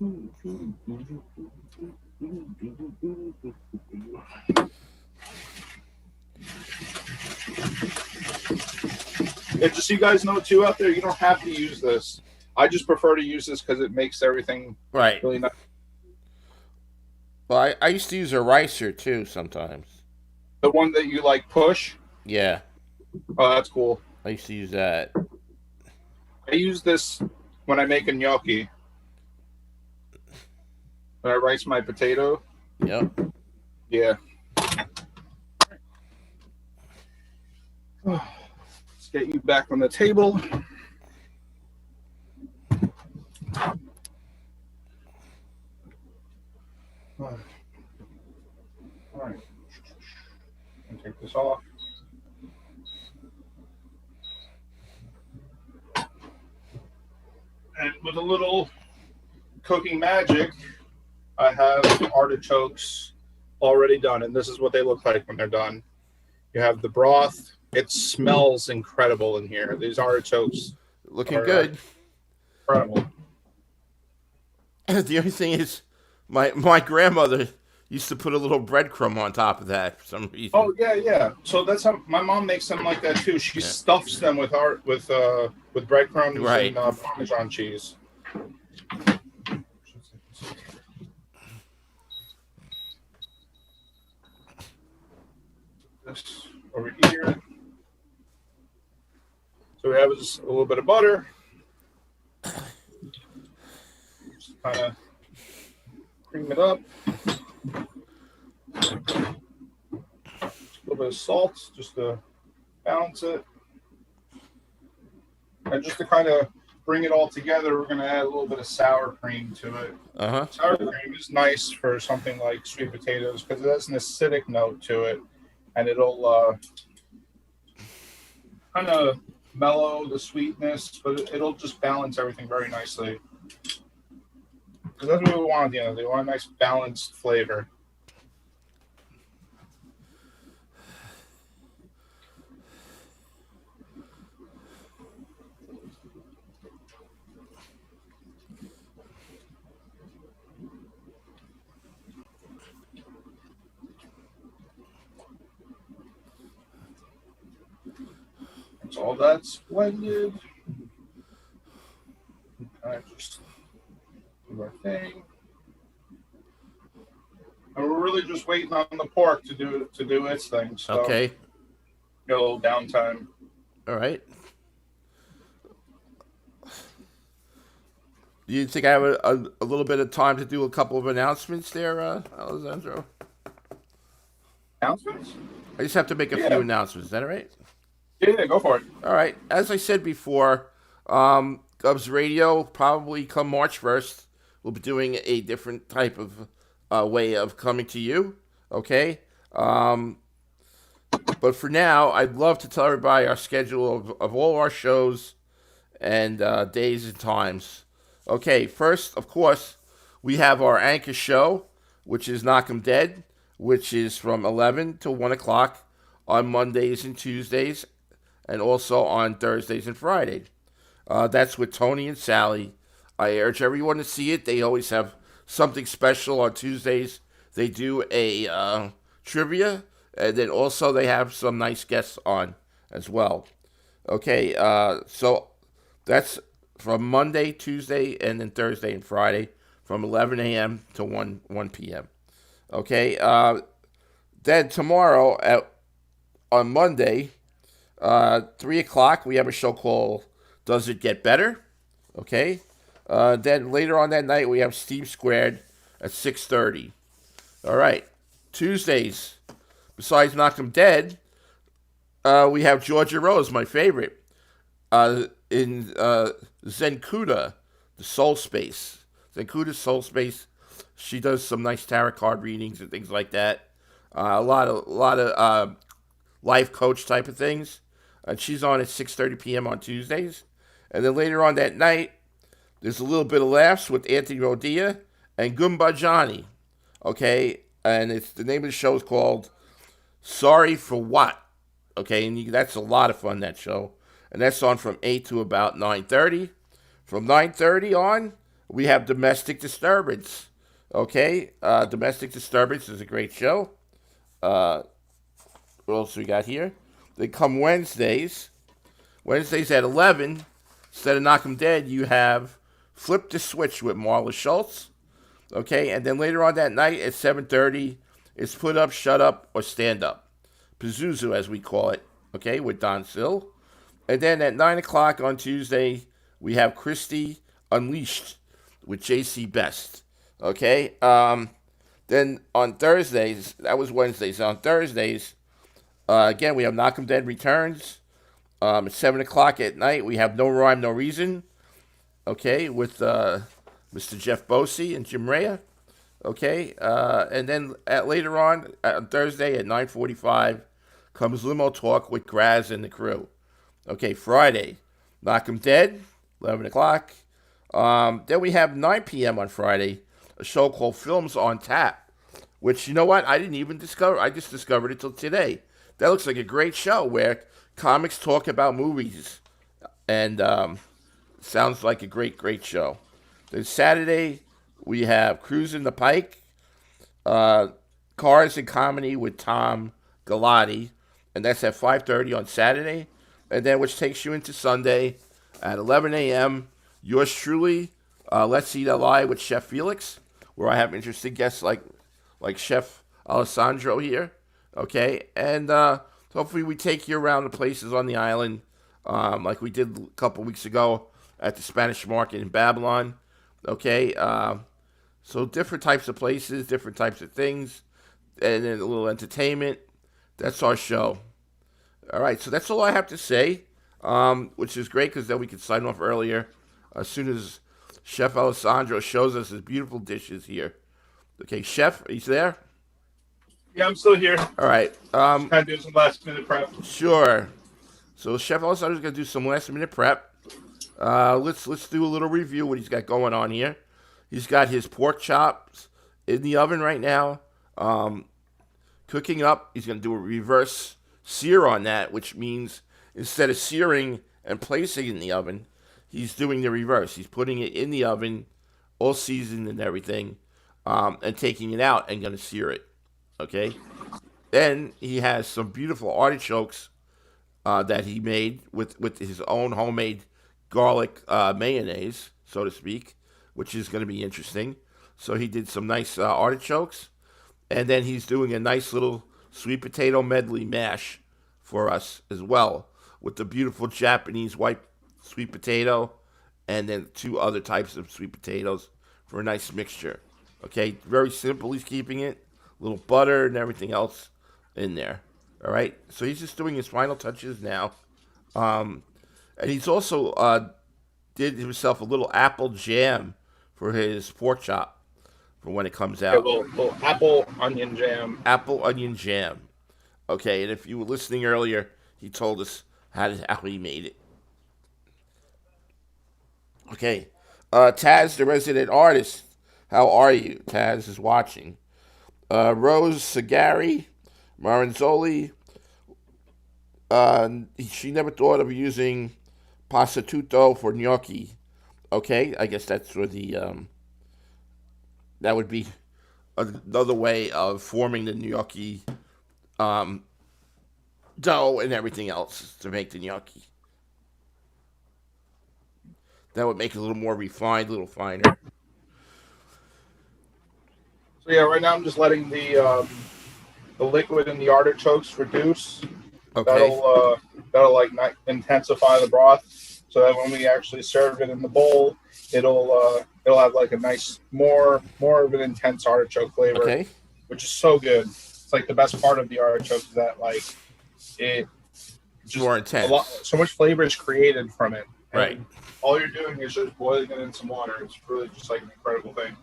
just so you guys know too out there, you don't have to use this. I just prefer to use this because it makes everything really nice. Well, I used to use a ricer too sometimes. The one that you push? Yeah. Oh, that's cool. I used to use that. I use this when I make a gnocchi. When I rice my potato. Yep. Yeah. Let's get you back on the table. All right. Take this off. And with a little cooking magic, I have artichokes already done, and this is what they look like when they're done. You have the broth. It smells incredible in here. These artichokes looking good. Incredible. The only thing is, my grandmother used to put a little breadcrumb on top of that for some reason. Oh yeah. So that's how my mom makes them like that too. She stuffs them with breadcrumbs and Parmesan cheese. This over here. So we have just a little bit of butter. Just kind of cream it up. A little bit of salt just to balance it. And just to kind of bring it all together, we're going to add a little bit of sour cream to it. Sour cream is nice for something like sweet potatoes because it has an acidic note to it. And it'll kind of mellow the sweetness, but it'll just balance everything very nicely. Because that's what we want at the end of the day. We want a nice balanced flavor. all that's blended. I just do our thing. And we're really just waiting on the pork to do its thing. So Okay. Got a little downtime. All right. Do you think I have a little bit of time to do a couple of announcements there, Alessandro? Announcements? I just have to make a few announcements. Is that all right? Yeah, go for it. All right. As I said before, Govsradio, probably come March 1st, we'll be doing a different type of way of coming to you. Okay? But for now, I'd love to tell everybody our schedule of all our shows and days and times. Okay, first, of course, we have our anchor show, which is Knock 'em Dead, which is from 11 to 1 o'clock on Mondays and Tuesdays, and also on Thursdays and Fridays. That's with Tony and Sally. I urge everyone to see it. They always have something special on Tuesdays. They do a trivia, and then also they have some nice guests on as well. Okay, so that's from Monday, Tuesday, and then Thursday and Friday from 11 a.m. to 1 p.m. Okay, then tomorrow on Monday, 3 o'clock, we have a show called Does It Get Better? Okay, then later on that night, we have Steve Squared at 6:30. All right, Tuesdays, besides Knock 'em Dead, we have Georgia Rose, my favorite, in Zenkuda, the Soul Space. Zenkuda's Soul Space. She does some nice tarot card readings and things like that. A lot of life coach type of things. And she's on at 6:30 p.m. on Tuesdays. And then later on that night, there's a little bit of laughs with Anthony Rodia and Gumba Johnny. Okay, and the name of the show is called Sorry for What. Okay, and that's a lot of fun, that show. And that's on from 8 to about 9:30. From 9:30 on, we have Domestic Disturbance. Okay, Domestic Disturbance is a great show. What else we got here? They come Wednesdays. Wednesdays at 11, instead of Knock 'em Dead, you have Flip the Switch with Marla Schultz. Okay, and then later on that night at 7:30, it's Put Up, Shut Up, or Stand Up. Pazuzu, as we call it. Okay, with Don Sill. And then at 9 o'clock on Tuesday, we have Christie Unleashed with JC Best. Okay? Then on Thursdays, that was Wednesdays. On Thursdays, again, we have Knock 'em Dead Returns. At 7 o'clock at night, we have No Rhyme, No Reason. Okay? With Mr. Jeff Bosey and Jim Rea. Okay? And then later on Thursday at 9:45, comes Limo Talk with Graz and the crew. Okay, Friday, Knock 'em Dead, 11 o'clock. Then we have 9 p.m. on Friday, a show called Films on Tap, which, you know what, I didn't even discover. I just discovered it till today. That looks like a great show where comics talk about movies, and sounds like a great show. Then Saturday, we have Cruising the Pike, Cars and Comedy with Tom Galati, and that's at 5:30 on Saturday. And then which takes you into Sunday at 11 a.m. Yours truly, Let's Eat Alive with Chef Felix, where I have interesting guests like Chef Alessandro here. Okay, and hopefully we take you around the places on the island, like we did a couple weeks ago at the Spanish Market in Babylon. Okay, so different types of places, different types of things, and then a little entertainment. That's our show. All right, so that's all I have to say, which is great because then we can sign off earlier as soon as Chef Alessandro shows us his beautiful dishes here. Okay, Chef, are you there? Yeah, I'm still here. All right. Kind of do some last minute prep. Sure. So Chef Alessandro's going to do some last minute prep. Let's do a little review what he's got going on here. He's got his pork chops in the oven right now, cooking up. He's going to do a reverse sear on that, which means instead of searing and placing it in the oven, he's doing the reverse. He's putting it in the oven, all seasoned and everything, and taking it out and going to sear it. Okay? Then he has some beautiful artichokes that he made with his own homemade garlic mayonnaise, so to speak, which is going to be interesting. So he did some nice artichokes, and then he's doing a nice little sweet potato medley mash for us as well, with the beautiful Japanese white sweet potato, and then 2 other types of sweet potatoes for a nice mixture. Okay, very simple. He's keeping it, a little butter and everything else in there. All right, so he's just doing his final touches now, and he's also did himself a little apple jam for his pork chop for when it comes out. A little apple onion jam. Apple onion jam. Okay, and if you were listening earlier, he told us how he made it. Okay, Taz, the resident artist, how are you? Taz is watching. Rose Sagari, Maranzoli, she never thought of using passatutto for gnocchi. Okay, I guess that's for the, that would be another way of forming the gnocchi dough and everything else to make the gnocchi. That would make it a little more refined, a little finer. So yeah, right now I'm just letting the liquid in the artichokes reduce. Okay. That'll like intensify the broth, so that when we actually serve it in the bowl, it'll have like a nice more of an intense artichoke flavor. Okay. Which is so good. It's like the best part of the artichoke is that like it just more intense. So much flavor is created from it. Right. All you're doing is just boiling it in some water. It's really just like an incredible thing.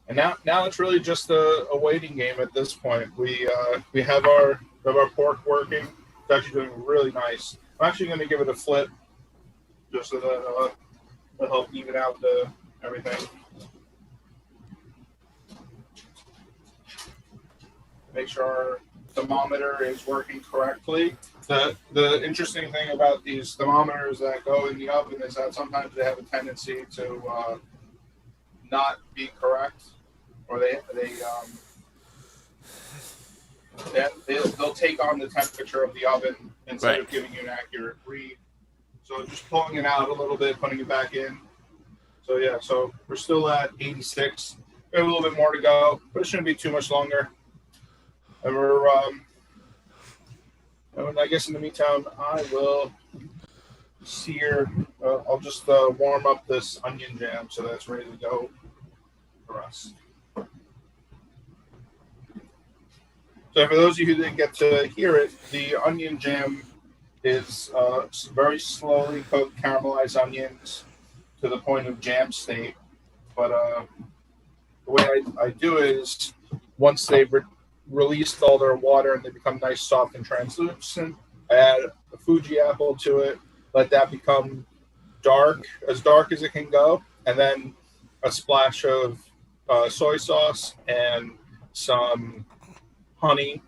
And now it's really just a waiting game at this point. We have our pork working. It's actually doing really nice. I'm actually going to give it a flip just so that it'll help even out everything. Make sure our thermometer is working correctly. The interesting thing about these thermometers that go in the oven is that sometimes they have a tendency to not be correct, or they'll take on the temperature of the oven instead of giving you an accurate read. So just pulling it out a little bit, putting it back in. So yeah, so we're still at 86. We have a little bit more to go, but it shouldn't be too much longer. And we're and I guess in the meantime, I will sear. I'll just warm up this onion jam so that it's ready to go for us. So for those of you who didn't get to hear it, the onion jam is very slowly cooked caramelized onions to the point of jam state. But the way I do it is once they've released all their water and they become nice, soft, and translucent, I add a Fuji apple to it, let that become dark as it can go, and then a splash of soy sauce and some honey,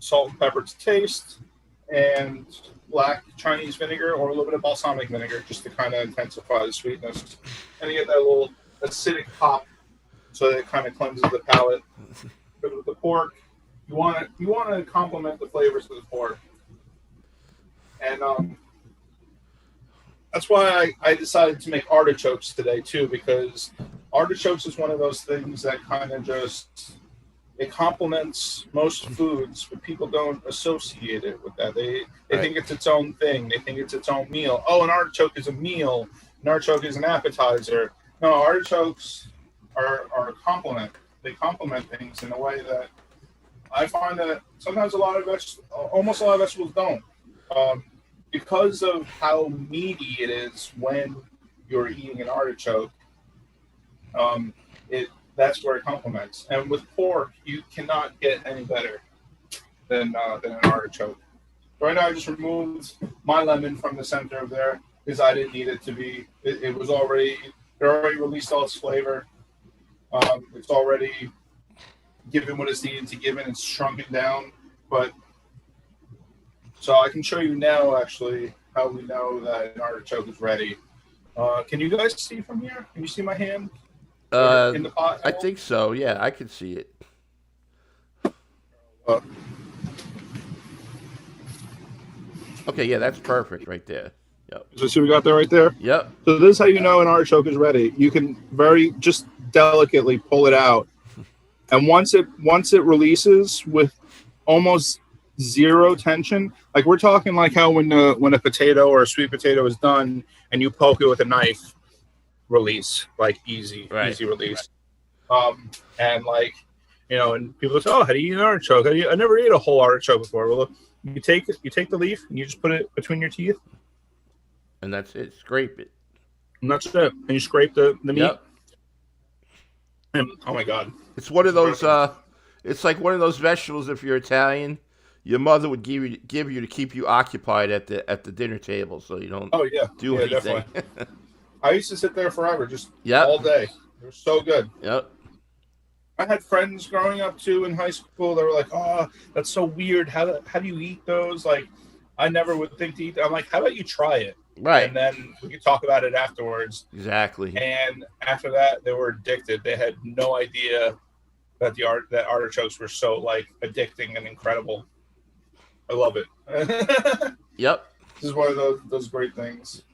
salt and pepper to taste, and black Chinese vinegar or a little bit of balsamic vinegar just to kind of intensify the sweetness. And you get that little acidic pop so that it kind of cleanses the palate. But with the pork, you want to complement the flavors of the pork. And that's why I decided to make artichokes today too, because artichokes is one of those things that kind of just, it complements most foods, but people don't associate it with that. They think it's its own thing. They think it's its own meal. Oh, an artichoke is a meal. An artichoke is an appetizer. No, artichokes are a complement. They complement things in a way that I find that sometimes almost a lot of vegetables don't. Because of how meaty it is when you're eating an artichoke, that's where it complements. And with pork, you cannot get any better than an artichoke. Right now, I just removed my lemon from the center of there because I didn't need it to be. It already released all its flavor. It's already given what it's needed to give it. It's shrunken down, but so I can show you now actually how we know that an artichoke is ready. Can you guys see from here? Can you see my hand? In the pot? I think so. Yeah, I can see it. Okay, yeah, that's perfect right there. Yep. So see, we got that right there. Yep. So this is how you know an artichoke is ready. You can very just delicately pull it out, and once it releases with almost zero tension, like we're talking like how when a potato or a sweet potato is done and you poke it with a knife, release, like easy release. And like, and people say, oh, how do you eat an artichoke? I never ate a whole artichoke before. Well, look, you take the leaf and you just put it between your teeth, and that's it. Scrape it, and that's it. And you scrape the meat. Yep. And, oh my God, it's one of those. It's like one of those vegetables. If you're Italian, your mother would give you to keep you occupied at the dinner table, so you don't. Oh yeah, do anything. Definitely. I used to sit there forever, just Yep. all day. It was so good. Yep. I had friends growing up too in high school. They were like, "Oh, that's so weird. How do you eat those?" Like, I never would think to eat them. I'm like, "How about you try it?" Right. And then we could talk about it afterwards. Exactly. And after that, they were addicted. They had no idea that that artichokes were so like addicting and incredible. I love it. Yep. This is one of those great things.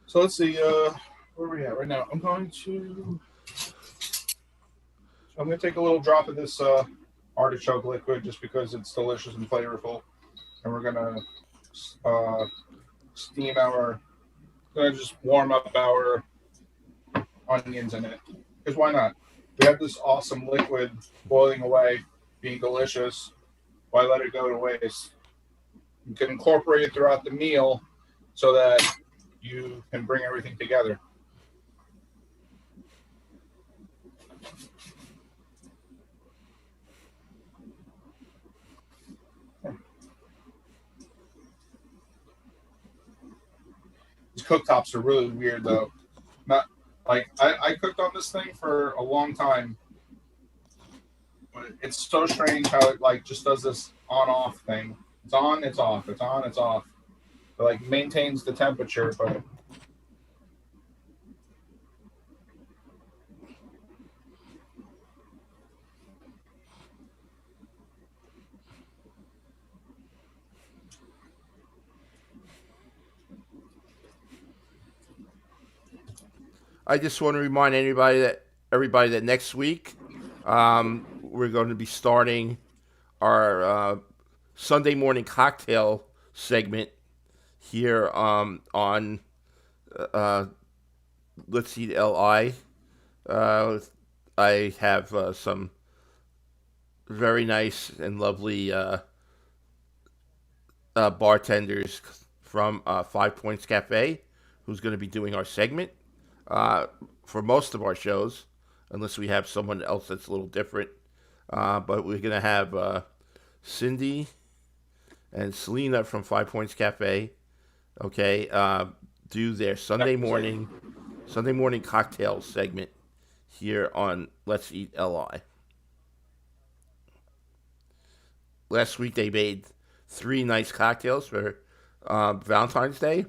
So let's see, where are we at right now? I'm going to take a little drop of this artichoke liquid just because it's delicious and flavorful, and we're gonna just warm up our onions in it. Because why not? We have this awesome liquid boiling away, being delicious. Why let it go to waste? You can incorporate it throughout the meal so that you can bring everything together. These cooktops are really weird though. Not like I cooked on this thing for a long time. But it's so strange how it like just does this on-off thing. It's on, it's off, it's on, it's off. It like maintains the temperature, but I just want to remind everybody that next week we're going to be starting our Sunday morning cocktail segment here on Let's Eat LI. I have some very nice and lovely bartenders from 5 Points Cafe who's going to be doing our segment for most of our shows, unless we have someone else that's a little different. But we're going to have Cindy and Selena from 5 Points Cafe, do their Sunday morning cocktail segment here on Let's Eat LI. Last week they made 3 nice cocktails for Valentine's Day.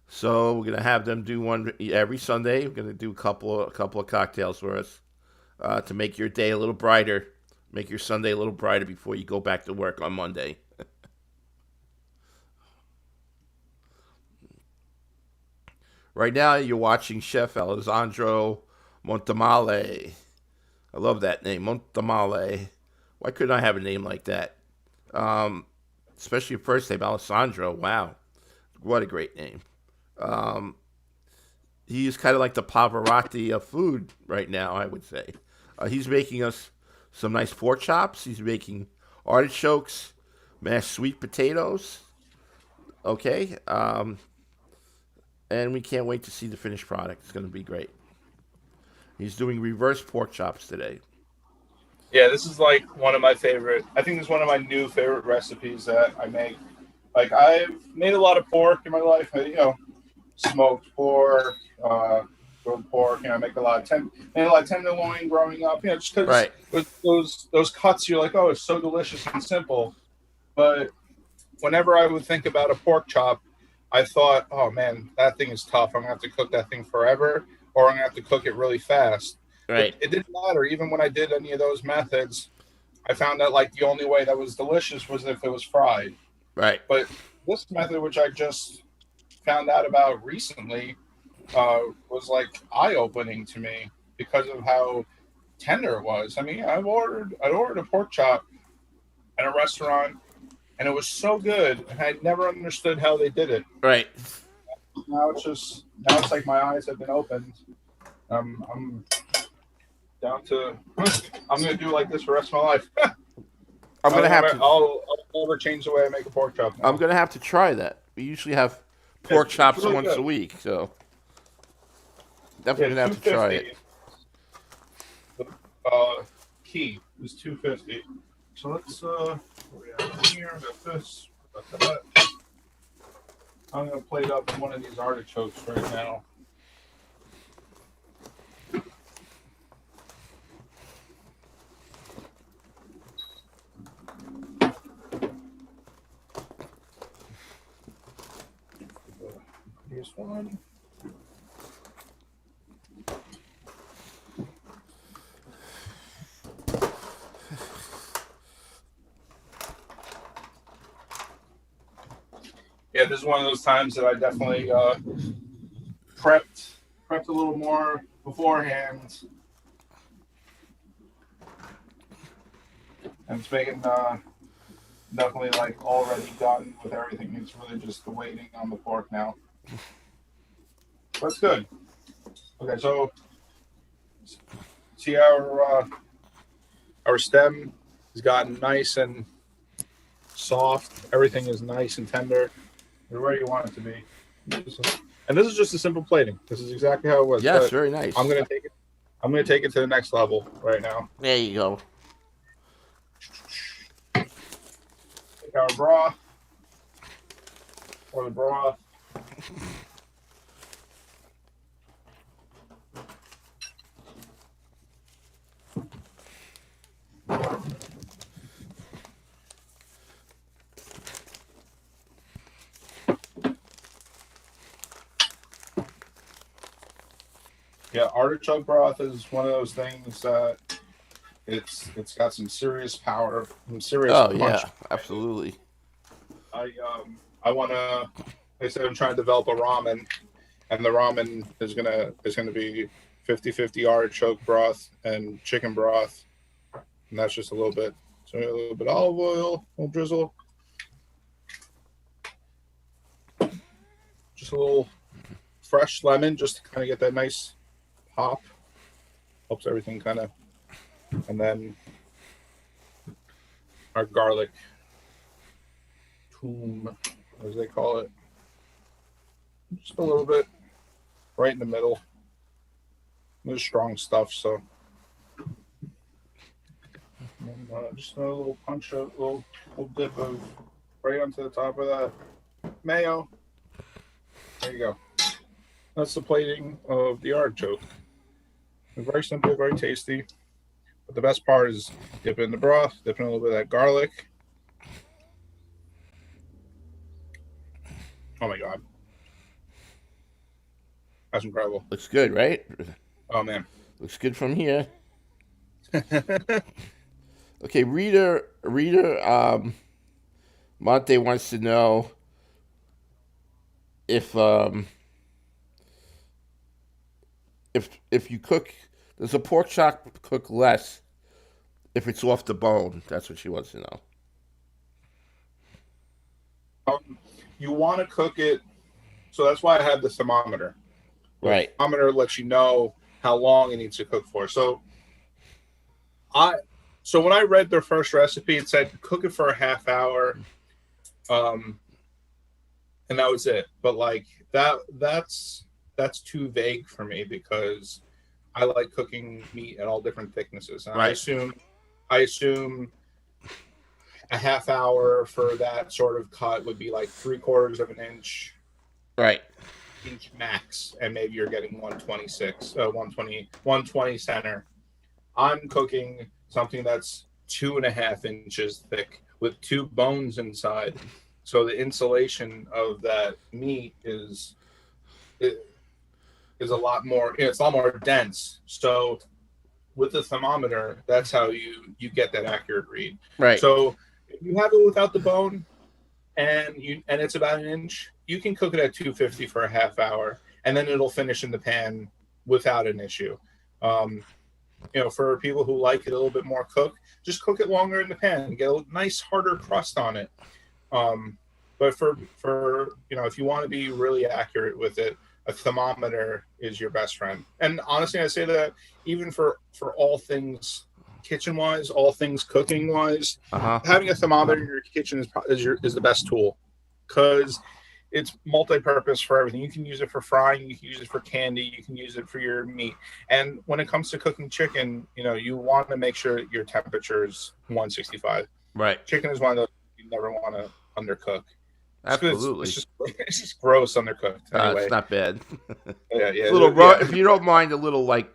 So we're gonna have them do one every Sunday. We're gonna do a couple of cocktails for us to make your day a little brighter, make your Sunday a little brighter before you go back to work on Monday. Right now, you're watching Chef Alessandro Multamale. I love that name, Multamale. Why couldn't I have a name like that? Especially a first name, Alessandro. Wow, what a great name. He's kind of like the Pavarotti of food right now, I would say. He's making us some nice pork chops. He's making artichokes, mashed sweet potatoes. Okay. And we can't wait to see the finished product. It's going to be great. He's doing reverse pork chops today. Yeah, this is like one of my favorite. I think this is one of my new favorite recipes that I make. Like, I've made a lot of pork in my life. Smoked pork, grilled pork. I make a lot of tenderloin growing up. Just because with those cuts, you're like, oh, it's so delicious and simple. But whenever I would think about a pork chop, I thought, oh man, that thing is tough. I'm gonna have to cook that thing forever, or I'm gonna have to cook it really fast. Right. It didn't matter. Even when I did any of those methods, I found that like the only way that was delicious was if it was fried. Right. But this method, which I just found out about recently, was like eye-opening to me because of how tender it was. I mean, I'd ordered a pork chop at a restaurant, and it was so good, and I never understood how they did it. Right. Now it's like my eyes have been opened. I'm down to. I'm gonna do like this for the rest of my life. I'll never change the way I make a pork chop now. I'm gonna have to try that. We usually have pork chops really once a week, so definitely gonna have to try it. The key is $2.50. So let's here, got this, got that. I'm gonna plate up one of these artichokes right now. Here's one. Yeah, this is one of those times that I definitely prepped a little more beforehand, and it's making definitely like already done with everything. It's really just the waiting on the pork now. That's good. Okay, so see our stem has gotten nice and soft. Everything is nice and tender. Where you want it to be. And this is just a simple plating. This is exactly how it was. Yes, very nice. I'm gonna take it to the next level right now. There you go. Take our broth. Or the broth. Yeah, artichoke broth is one of those things that it's got some serious power, some serious punch. Yeah, absolutely. I wanna, like I said, I'm trying to develop a ramen, and the ramen is gonna be 50-50 artichoke broth and chicken broth, and that's just a little bit. So a little bit of olive oil, a little drizzle, just a little fresh lemon, just to kind of get that nice pop. Helps everything kind of, and then our garlic toom, as they call it, just a little bit right in the middle. There's strong stuff, so just a little punch, a little dip of right onto the top of that mayo. There you go. That's the plating of the artichoke. Very simple, very tasty. But the best part is dipping in the broth, dipping a little bit of that garlic. Oh my God. That's incredible. Looks good, right? Oh man. Looks good from here. Okay, reader Monte wants to know if you cook, does a pork chop cook less if it's off the bone? That's what she wants to know. You want to cook it, so that's why I have the thermometer. Right. The thermometer lets you know how long it needs to cook for. So when I read their first recipe, it said cook it for a half hour, and that was it. But like that's too vague for me because I like cooking meat at all different thicknesses. And right. I assume a half hour for that sort of cut would be like 3/4 of an inch. Right. Inch max, and maybe you're getting 120 center. I'm cooking something that's 2.5 inches thick with 2 bones inside. So the insulation of that meat is a lot more, it's a lot more dense. So with the thermometer, that's how you get that accurate read. Right. So if you have it without the bone, and it's about an inch. You can cook it at 250 for a half hour, and then it'll finish in the pan without an issue. For people who like it a little bit more cooked, just cook it longer in the pan, get a nice harder crust on it. But for if you want to be really accurate with it, a thermometer is your best friend. And honestly, I say that even for all things kitchen wise, all things cooking wise, having a thermometer in your kitchen is the best tool, because it's multi-purpose for everything. You can use it for frying, you can use it for candy, you can use it for your meat. And when it comes to cooking chicken, you want to make sure your temperature is 165. Right. Chicken is one of those you never want to undercook. Absolutely. It's just gross undercooked. Anyway. It's not bad. Yeah. If you don't mind a little like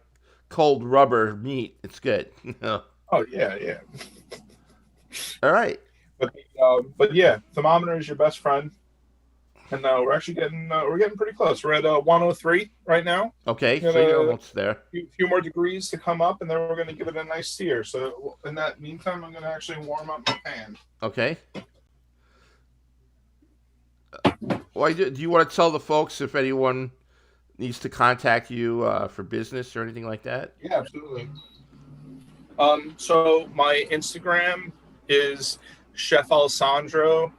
cold rubber meat, it's good. Oh yeah. All right. But yeah, thermometer is your best friend. And we're actually getting pretty close. We're at 103 right now. Okay, so you're almost there. A few more degrees to come up, and then we're going to give it a nice sear. So in that meantime, I'm going to actually warm up my pan. Okay. Well, do you want to tell the folks if anyone needs to contact you for business or anything like that? Yeah, absolutely. So my Instagram is Chef Alessandro.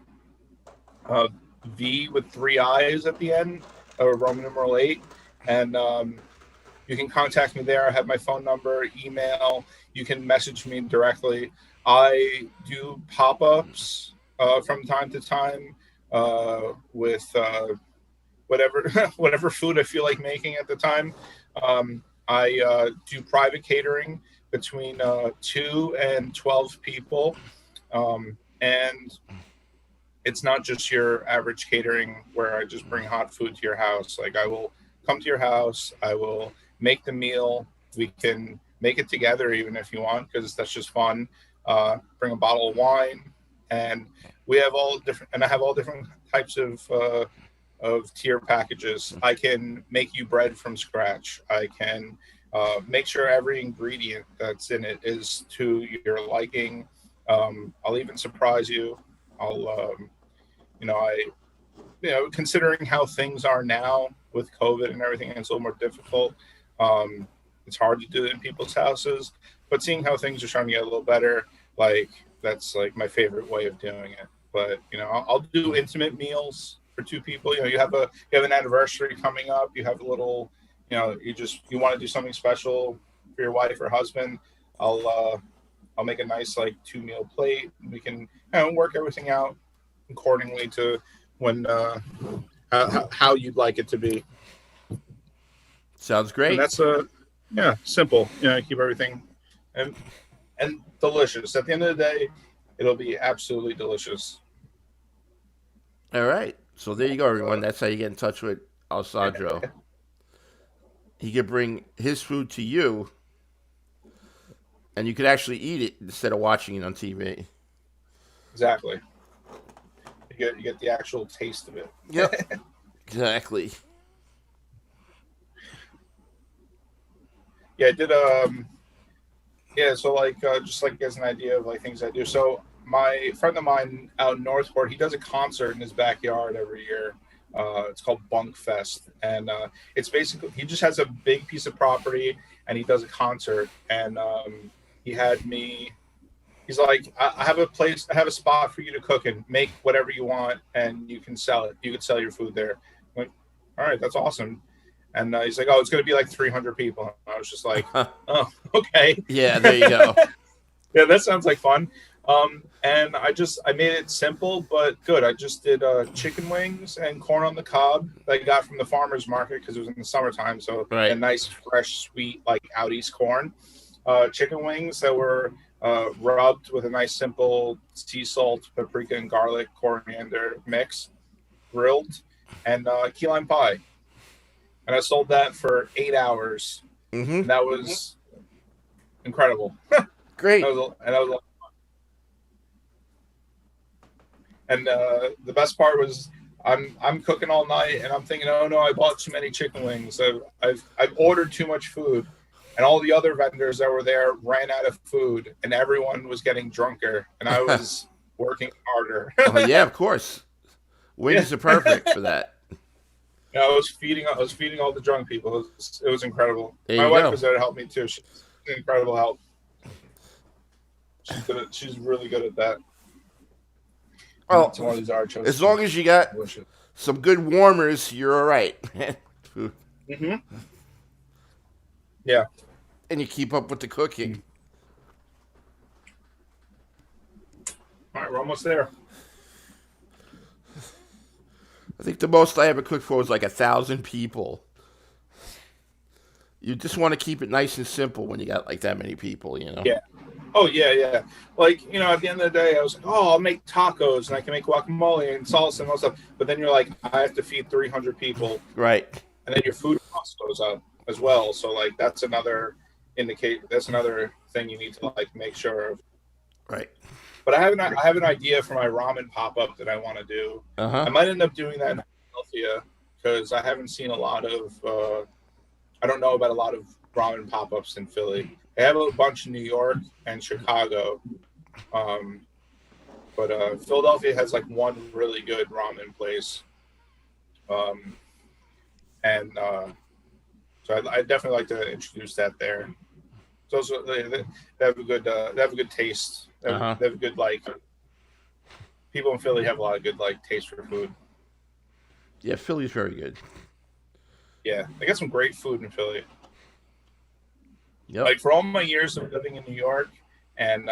V with 3 I's at the end, Roman numeral 8, and you can contact me there. I have my phone number, email. You can message me directly. I do pop-ups from time to time with whatever food I feel like making at the time. I do private catering between 2 and 12 people, and it's not just your average catering where I just bring hot food to your house. Like, I will come to your house, I will make the meal. We can make it together even if you want, because that's just fun. Bring a bottle of wine, and we have I have all different types of tier packages. I can make you bread from scratch. I can make sure every ingredient that's in it is to your liking. I'll even surprise you. Considering how things are now with COVID and everything, it's a little more difficult. It's hard to do it in people's houses, but seeing how things are starting to get a little better, that's my favorite way of doing it. But I'll do intimate meals for 2 people. You have an anniversary coming up. You have a little, you want to do something special for your wife or husband. I'll make a nice 2-meal plate. We can work everything out accordingly to when how you'd like it to be. Sounds great. And that's simple. Keep everything and delicious. At the end of the day, it'll be absolutely delicious. All right. So there you go, everyone. That's how you get in touch with Alessandro. He could bring his food to you, and you could actually eat it instead of watching it on TV. Exactly. You get the actual taste of it. Yep. Exactly. Yeah, I did. So just as an idea of things I do. So my friend of mine out in Northport, he does a concert in his backyard every year. It's called Bunk Fest, and it's basically he just has a big piece of property and he does a concert. And he had me. He's like, I have a place, I have a spot for you to cook and make whatever you want, and you can sell it. You could sell your food there. I'm like, all right, that's awesome. And he's like, oh, it's going to be 300 people. And I was just like, oh, okay. Yeah, there you go. Yeah, that sounds like fun. And I made it simple but good. I just did chicken wings and corn on the cob that I got from the farmer's market because it was in the summertime. So a nice, fresh, sweet, out east corn. Chicken wings that were rubbed with a nice, simple sea salt, paprika, and garlic, coriander mix, grilled, and key lime pie. And I sold that for 8 hours. Mm-hmm. And that was incredible. Great. That was a lot of fun. And the best part was I'm cooking all night, and I'm thinking, oh no, I bought too many chicken wings. I've ordered too much food, and all the other vendors that were there ran out of food, and everyone was getting drunker, and I was working harder. Oh, yeah, of course. Wings are perfect for that. Yeah, I was feeding all the drunk people. It was incredible. My wife was there to help me too. She's an incredible help. She's really good at that. Oh, as long as you got some good warmers, you're all right. Mm-hmm. Yeah. And you keep up with the cooking. All right, we're almost there. I think the most I ever cooked for was like 1,000 people. You just want to keep it nice and simple when you got like that many people, you know? Yeah. Oh, yeah. Like, at the end of the day, I was like, I'll make tacos and I can make guacamole and salsa and all stuff. But then you're like, I have to feed 300 people. Right. And then your food cost goes up as well. So, like, that's another thing you need to, like, make sure of. Right. But I have an idea for my ramen pop-up that I want to do. Uh-huh. I might end up doing that in Philadelphia because I haven't seen a lot of I don't know about a lot of ramen pop-ups in Philly. They have a bunch in New York and Chicago. But Philadelphia has like one really good ramen place. So I definitely like to introduce that there. So they have a good taste. They have a good, like, people in Philly have a lot of good, like, taste for food. Yeah, Philly's very good. Yeah, they got some great food in Philly. Yep. Like, for all my years of living in New York and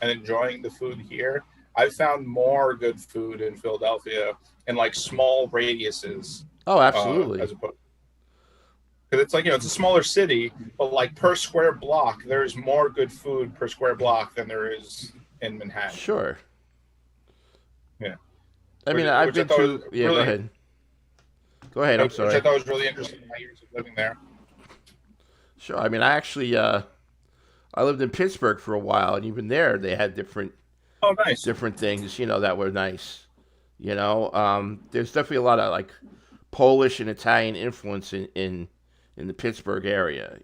enjoying the food here, I've found more good food in Philadelphia in, like, small radiuses. Oh, absolutely. As opposed, because it's like, it's a smaller city, but like per square block, there's more good food per square block than there is in Manhattan. Sure. Yeah. I mean, I've been to. Yeah, really, go ahead. Go ahead. I'm sorry. Which I thought was really interesting in my years of living there. Sure. I mean, I actually I lived in Pittsburgh for a while, and even there they had different things, that were nice. There's definitely a lot of like Polish and Italian influence in the Pittsburgh area,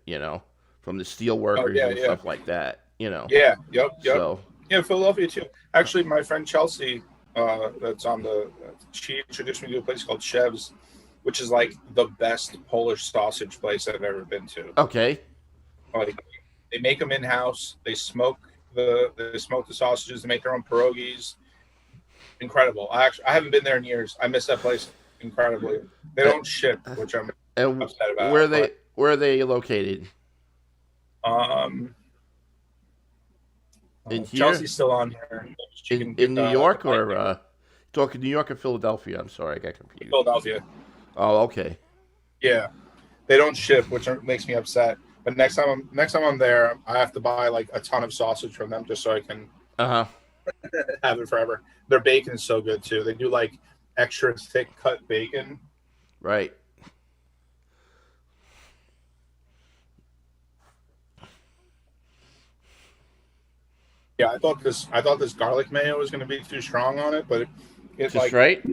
from the steel workers and stuff like that, Yeah, yep. So, yeah, Philadelphia too. Actually, my friend Chelsea, she introduced me to a place called Chev's, which is like the best Polish sausage place I've ever been to. Okay. Like, they make them in-house. They smoke the sausages. They make their own pierogies. Incredible. I haven't been there in years. I miss that place incredibly. They don't ship, which I'm upset about. Where are they located? In here? Chelsea's still on here. In New York or talking New York or Philadelphia? I'm sorry, I got confused. Philadelphia. Oh, okay. Yeah, they don't ship, which makes me upset. But next time I'm there, I have to buy like a ton of sausage from them just so I can have it forever. Their bacon is so good too. They do like extra thick cut bacon. Right. Yeah, I thought this garlic mayo was going to be too strong on it, but it's just right.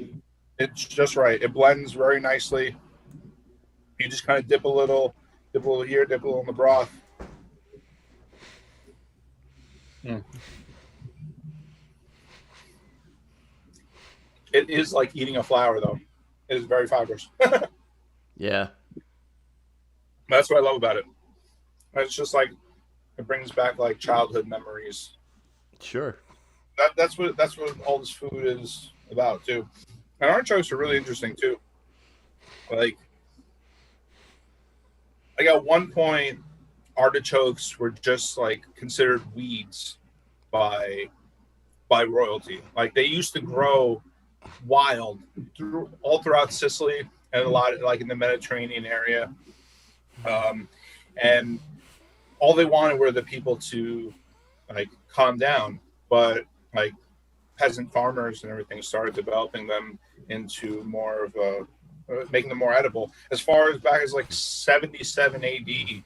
It's just right. It blends very nicely. You just kind of dip a little here, dip a little in the broth. It is like eating a flower, though. It is very fibrous. Yeah. That's what I love about it. It's just like it brings back like childhood memories. Sure. That's what all this food is about too. And artichokes are really interesting too. Like at one point, artichokes were just like considered weeds by royalty. Like they used to grow wild all throughout Sicily and a lot like in the Mediterranean area. And all they wanted were the people to like calm down, but like peasant farmers and everything started developing them into more of a making them more edible. As far as back as like 77 AD,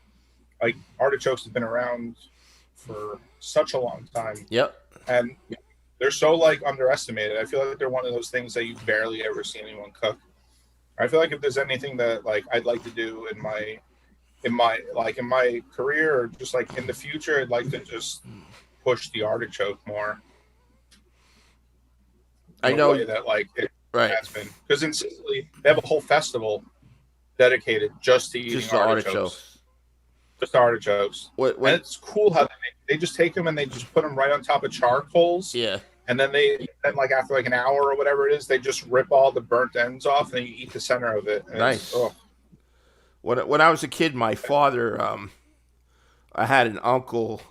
like artichokes have been around for such a long time. Yep. And they're so like underestimated. I feel like they're one of those things that you barely ever see anyone cook. I feel like if there's anything that like I'd like to do in my career or just like in the future, I'd like to just push the artichoke more. I know that like Right. Has been, because in Sicily they have a whole festival dedicated just to eating Just the artichokes. Just artichokes. What? And it's cool how they just take them and they just put them right on top of charcoals. Yeah. And then like after like an hour or whatever it is, they just rip all the burnt ends off and you eat the center of it. And nice. When I was a kid, my father, I had an uncle,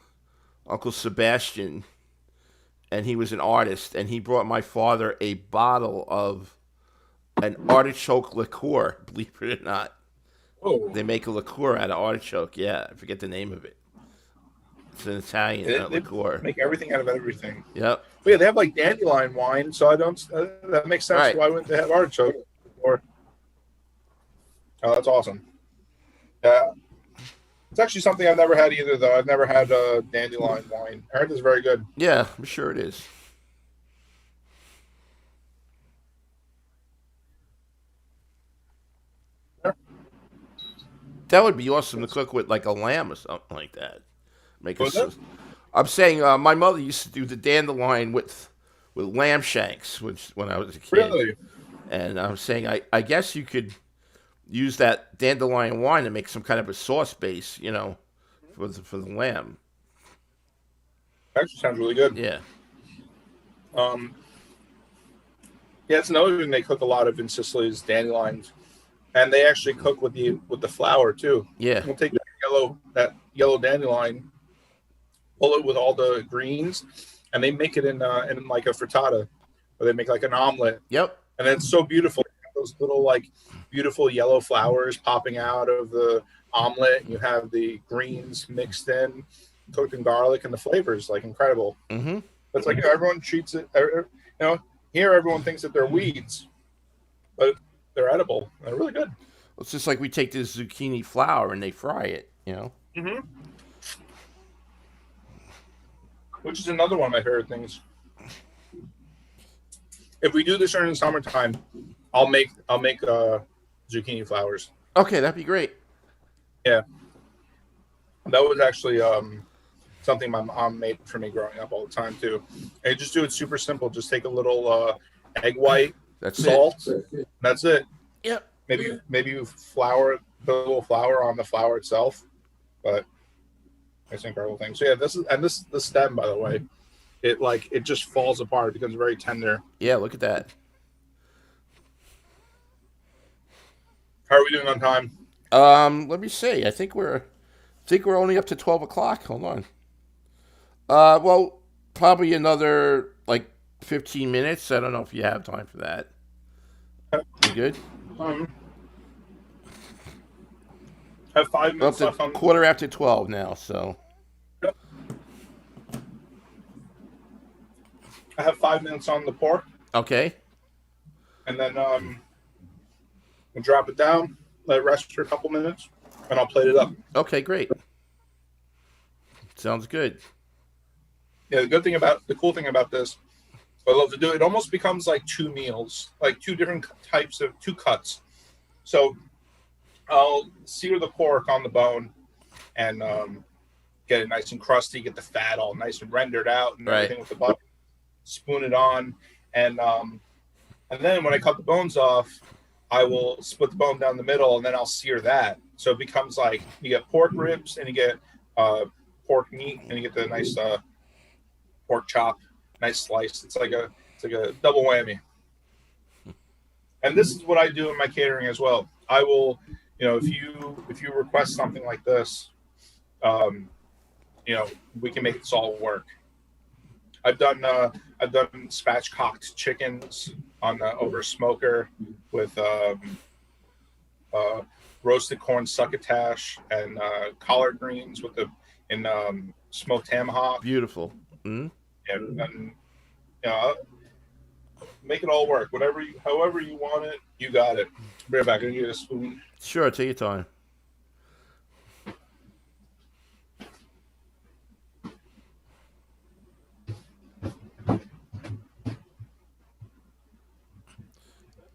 Uncle Sebastian, and he was an artist, and he brought my father a bottle of an artichoke liqueur, believe it or not. Oh. They make a liqueur out of artichoke. Yeah, I forget the name of it. It's an Italian liqueur. Make everything out of everything. Yep. But yeah, they have like dandelion wine, so I don't. That makes sense. Right. Why wouldn't they have artichoke? Oh, that's awesome. Yeah, it's actually something I've never had either, though. I've never had dandelion wine. I heard it's very good. Yeah, I'm sure it is. That would be awesome to cook with like a lamb or something like that. I'm saying my mother used to do the dandelion with lamb shanks when I was a kid. Really? And I'm saying I guess you could use that dandelion wine to make some kind of a sauce base, for the lamb. Actually sounds really good. Yeah. Yeah, it's another thing they cook a lot of in Sicily is dandelions. And they actually cook with the flour too. Yeah. We'll take that yellow dandelion, pull it with all the greens, and they make it in like a frittata, or they make like an omelet. Yep. And it's so beautiful. Those little like beautiful yellow flowers popping out of the omelet, and you have the greens mixed in, cooked in garlic, and the flavors like incredible. Mm-hmm. It's like everyone treats it. Here everyone thinks that they're weeds, but they're edible. They're really good. It's just like we take this zucchini flour and they fry it, Mm-hmm. Which is another one of my favorite things. If we do this during the summertime, I'll make zucchini flowers. Okay, that'd be great. Yeah, that was actually something my mom made for me growing up all the time too. And just do it super simple. Just take a little egg white, salt. That's it. Yep. Maybe you put a little flour on the flour itself, but it's an incredible thing. So yeah, this is the stem, by the way. It just falls apart. It becomes very tender. Yeah, look at that. How are we doing on time? Let me see. I think we're only up to 12 o'clock. Hold on. Well, probably another like 15 minutes. I don't know if you have time for that. You good? I have 5 minutes left on quarter after 12 now, so. Yep. I have 5 minutes on the pork. Okay. And then we'll drop it down, let it rest for a couple minutes, and I'll plate it up. Okay, great. Sounds good. Yeah, the cool thing about this, I love to do it almost becomes like 2 meals, like 2 different types of 2 cuts. So I'll sear the pork on the bone and get it nice and crusty, get the fat all nice and rendered out and everything with the butter, spoon it on, and then when I cut the bones off, I will split the bone down the middle and then I'll sear that. So it becomes like you get pork ribs and you get pork meat and you get the nice pork chop, nice slice. It's like a double whammy. And this is what I do in my catering as well. I will, if you request something like this, we can make this all work. I've done spatchcocked chickens on over a smoker with roasted corn succotash and collard greens in smoked ham hock. Beautiful. Mm-hmm. And make it all work. However you want it, you got it. Be right back. I'm gonna get a spoon. Sure, take your time.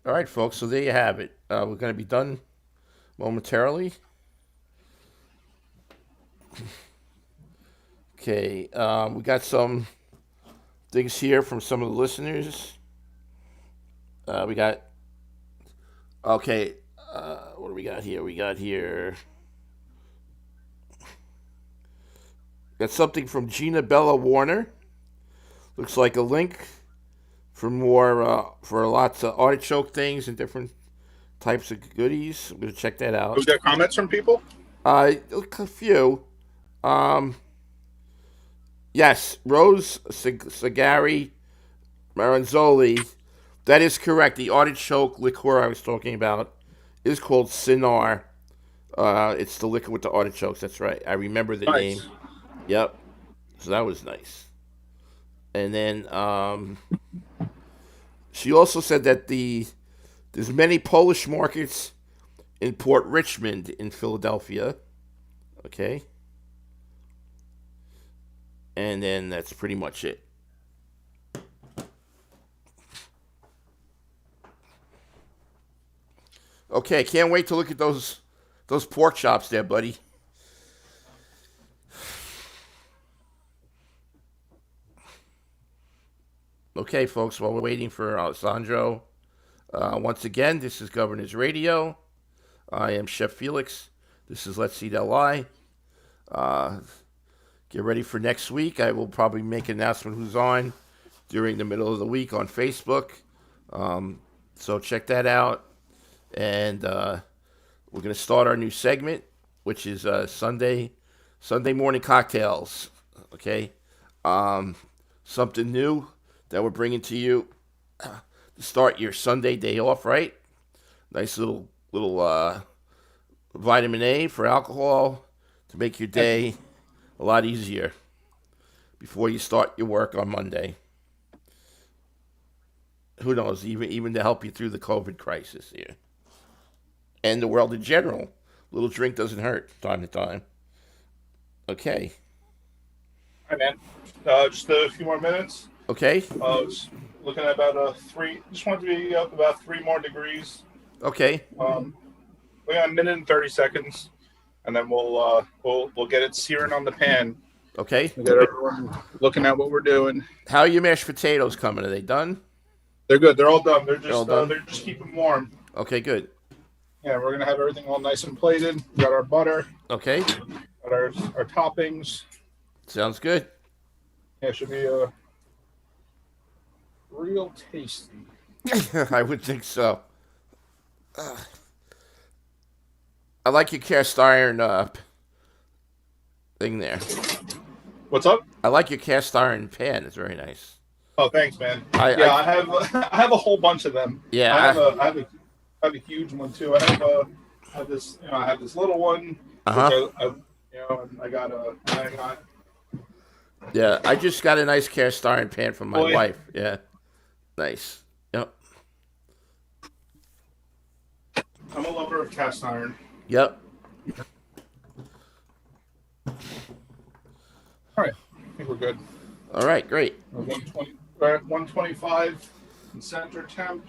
All right, folks. So there you have it. We're going to be done momentarily. Okay. We got some things here from some of the listeners. We got. Okay. What do we got here? We got here. Got something from Gina Bella Warner. Looks like a link for more for lots of artichoke things and different types of goodies. I'm gonna check that out. Was there comments from people? A few. Yes, Rose Sagari Maranzoli. That is correct. The artichoke liqueur I was talking about is called Seared. It's the liquor with the artichokes. That's right. I remember the name. Yep. So that was nice. And then she also said that there's many Polish markets in Port Richmond in Philadelphia. Okay. And then that's pretty much it. Okay, can't wait to look at those pork chops there, buddy. Okay, folks, while we're waiting for Alessandro, once again, this is Governor's Radio. I am Chef Felix. This is Let's Eat LI. Get ready for next week. I will probably make an announcement who's on during the middle of the week on Facebook. So check that out. And we're going to start our new segment, which is Sunday morning cocktails. Okay? Something new that we're bringing to you to start your Sunday day off, right? Nice little vitamin A for alcohol to make your day a lot easier before you start your work on Monday. Who knows, even to help you through the COVID crisis here. And the world in general. A little drink doesn't hurt time to time. Okay. All right, man. Just a few more minutes. Okay. I was looking at about just wanted to be up about 3 more degrees. Okay. We got a minute and 30 seconds, and then we'll get it searing on the pan. Okay. We'll get everyone looking at what we're doing. How are your mashed potatoes coming? Are they done? They're good. They're all done. They're just keeping warm. Okay, good. Yeah, we're gonna have everything all nice and plated. We got our butter. Okay. Got our toppings. Sounds good. Yeah, it should be real tasty. I would think so. I like your cast iron thing there. What's up? I like your cast iron pan. It's very nice. Oh, thanks, man. I have a whole bunch of them. Yeah. I have a huge one too. I have this little one. Uh-huh. I got. Yeah, I just got a nice cast iron pan from my wife. Yeah. Nice. Yep. I'm a lover of cast iron. Yep. All right. I think we're good. All right, great. We're at 125 in center temp.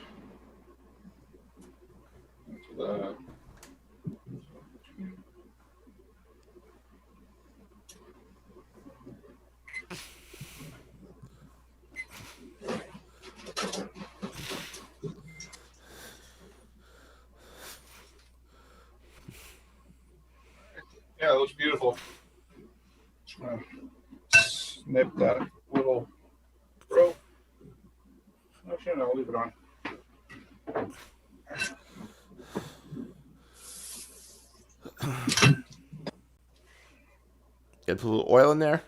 Yeah, it looks beautiful. Just gonna snip that little rope. Actually, no, I'll leave it on. Get a little oil in there.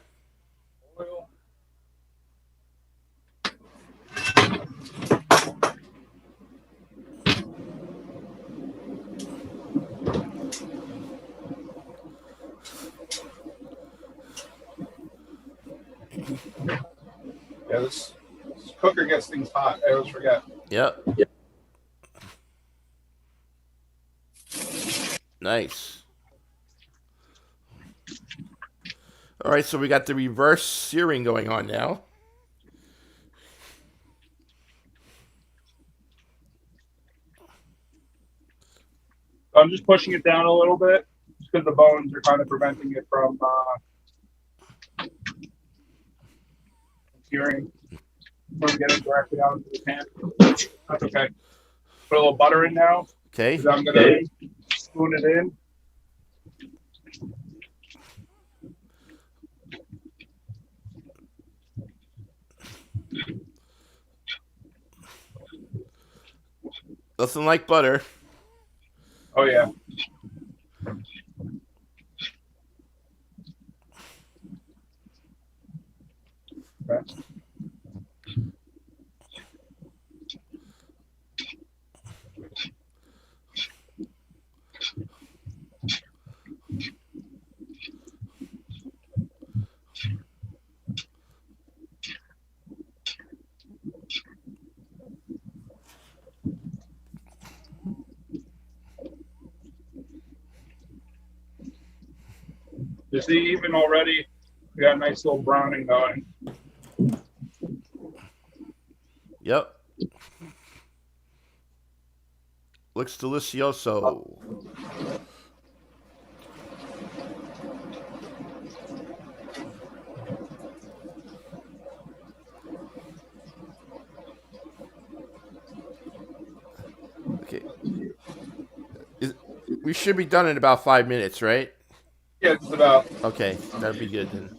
Oil. Yeah, this cooker gets things hot. I always forget. Yep. Nice. All right, so we got the reverse searing going on now. I'm just pushing it down a little bit because the bones are kind of preventing it from searing, from getting directly out into the pan. That's okay. Put a little butter in now. Okay. I'm going to spoon it in. Nothing like butter. Oh, yeah. Okay. You see, even already, we got a nice little browning going. Yep. Looks delicioso. Okay. We should be done in about 5 minutes, right? Yeah, it's about. Okay, that'd be good then.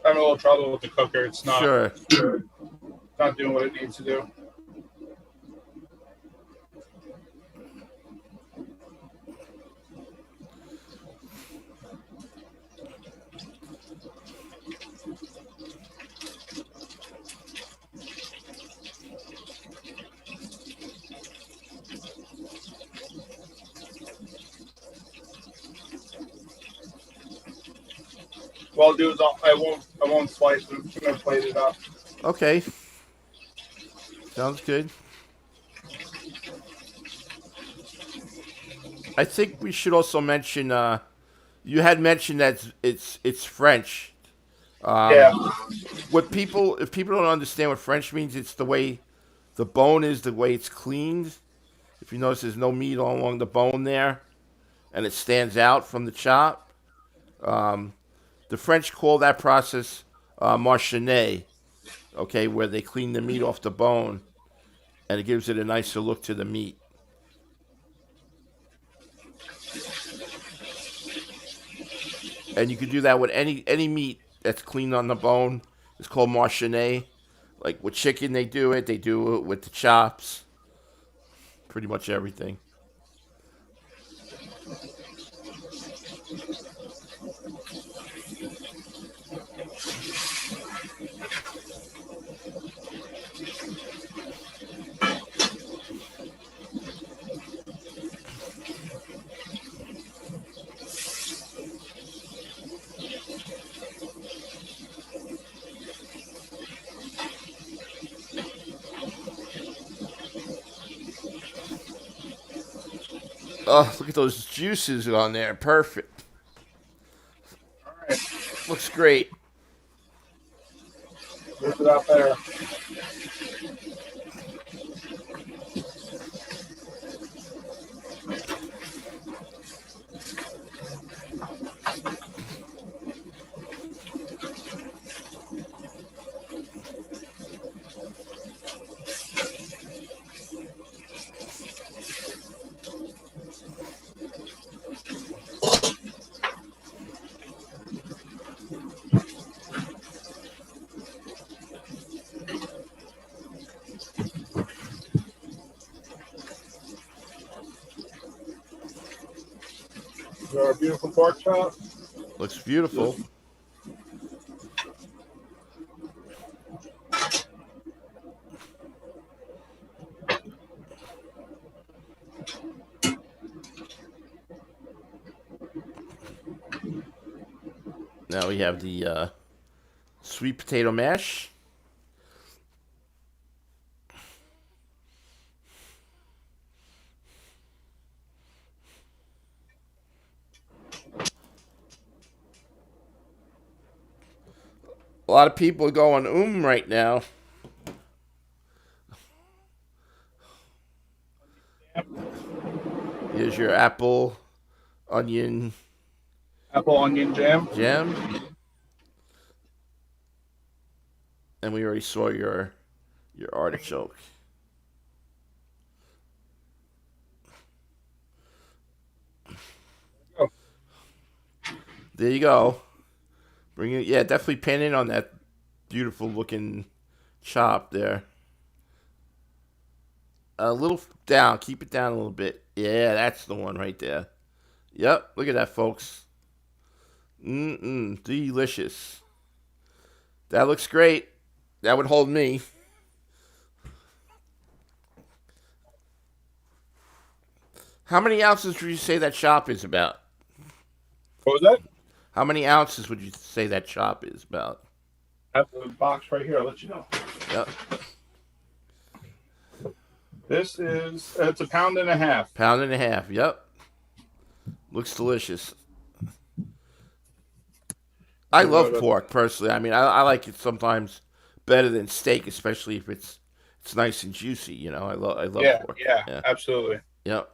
Having a little trouble with the cooker. It's not. Sure. Not doing what it needs to do. What I'll do is I won't slice it. I'm just gonna plate it up. Okay. Sounds good. I think we should also mention. You had mentioned that it's French. Yeah. If people don't understand what French means, it's the way the bone is, the way it's cleaned. If you notice, there's no meat all along the bone there, and it stands out from the chop. The French call that process marchinet, okay, where they clean the meat off the bone, and it gives it a nicer look to the meat. And you can do that with any meat that's cleaned on the bone. It's called marchinet. Like with chicken, they do it. They do it with the chops. Pretty much everything. Oh, look at those juices on there. Perfect. All right. Looks great. Move it out there. Our beautiful pork chop. Looks beautiful. Now we have the sweet potato mash. A lot of people are going right now. Here's your apple, onion. Apple onion jam. Jam. And we already saw your artichoke. Oh. There you go. Bring it. Yeah, definitely pan in on that beautiful looking chop there. A little down. Keep it down a little bit. Yeah, that's the one right there. Yep. Look at that, folks. Delicious. That looks great. That would hold me. How many ounces would you say that chop is about? What was that? How many ounces would you say that chop is about? I have the box right here. I'll let you know. Yep. This is, it's 1.5 pounds. 1.5 pounds, yep. Looks delicious. I love pork, personally. I mean, I like it sometimes better than steak, especially if it's nice and juicy, you know. I love pork. Yeah, absolutely. Yep.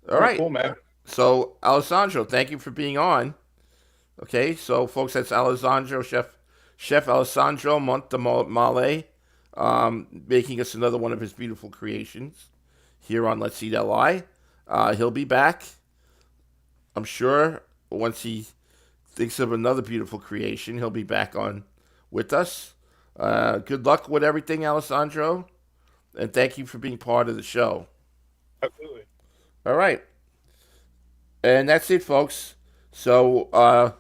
All right. Cool, man. So, Alessandro, thank you for being on. Okay, so, folks, that's Alessandro, Chef Alessandro Multamale, making us another one of his beautiful creations here on Let's Eat LI. He'll be back, I'm sure, once he thinks of another beautiful creation. He'll be back on with us. Good luck with everything, Alessandro, and thank you for being part of the show. Absolutely. All right. And that's it, folks. So,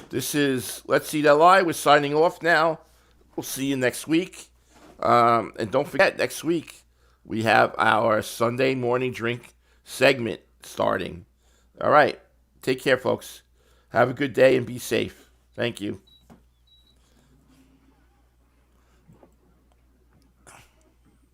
this is Let's Eat LI. We're signing off now. We'll see you next week. And don't forget, next week, we have our Sunday morning drink segment starting. All right. Take care, folks. Have a good day and be safe. Thank you.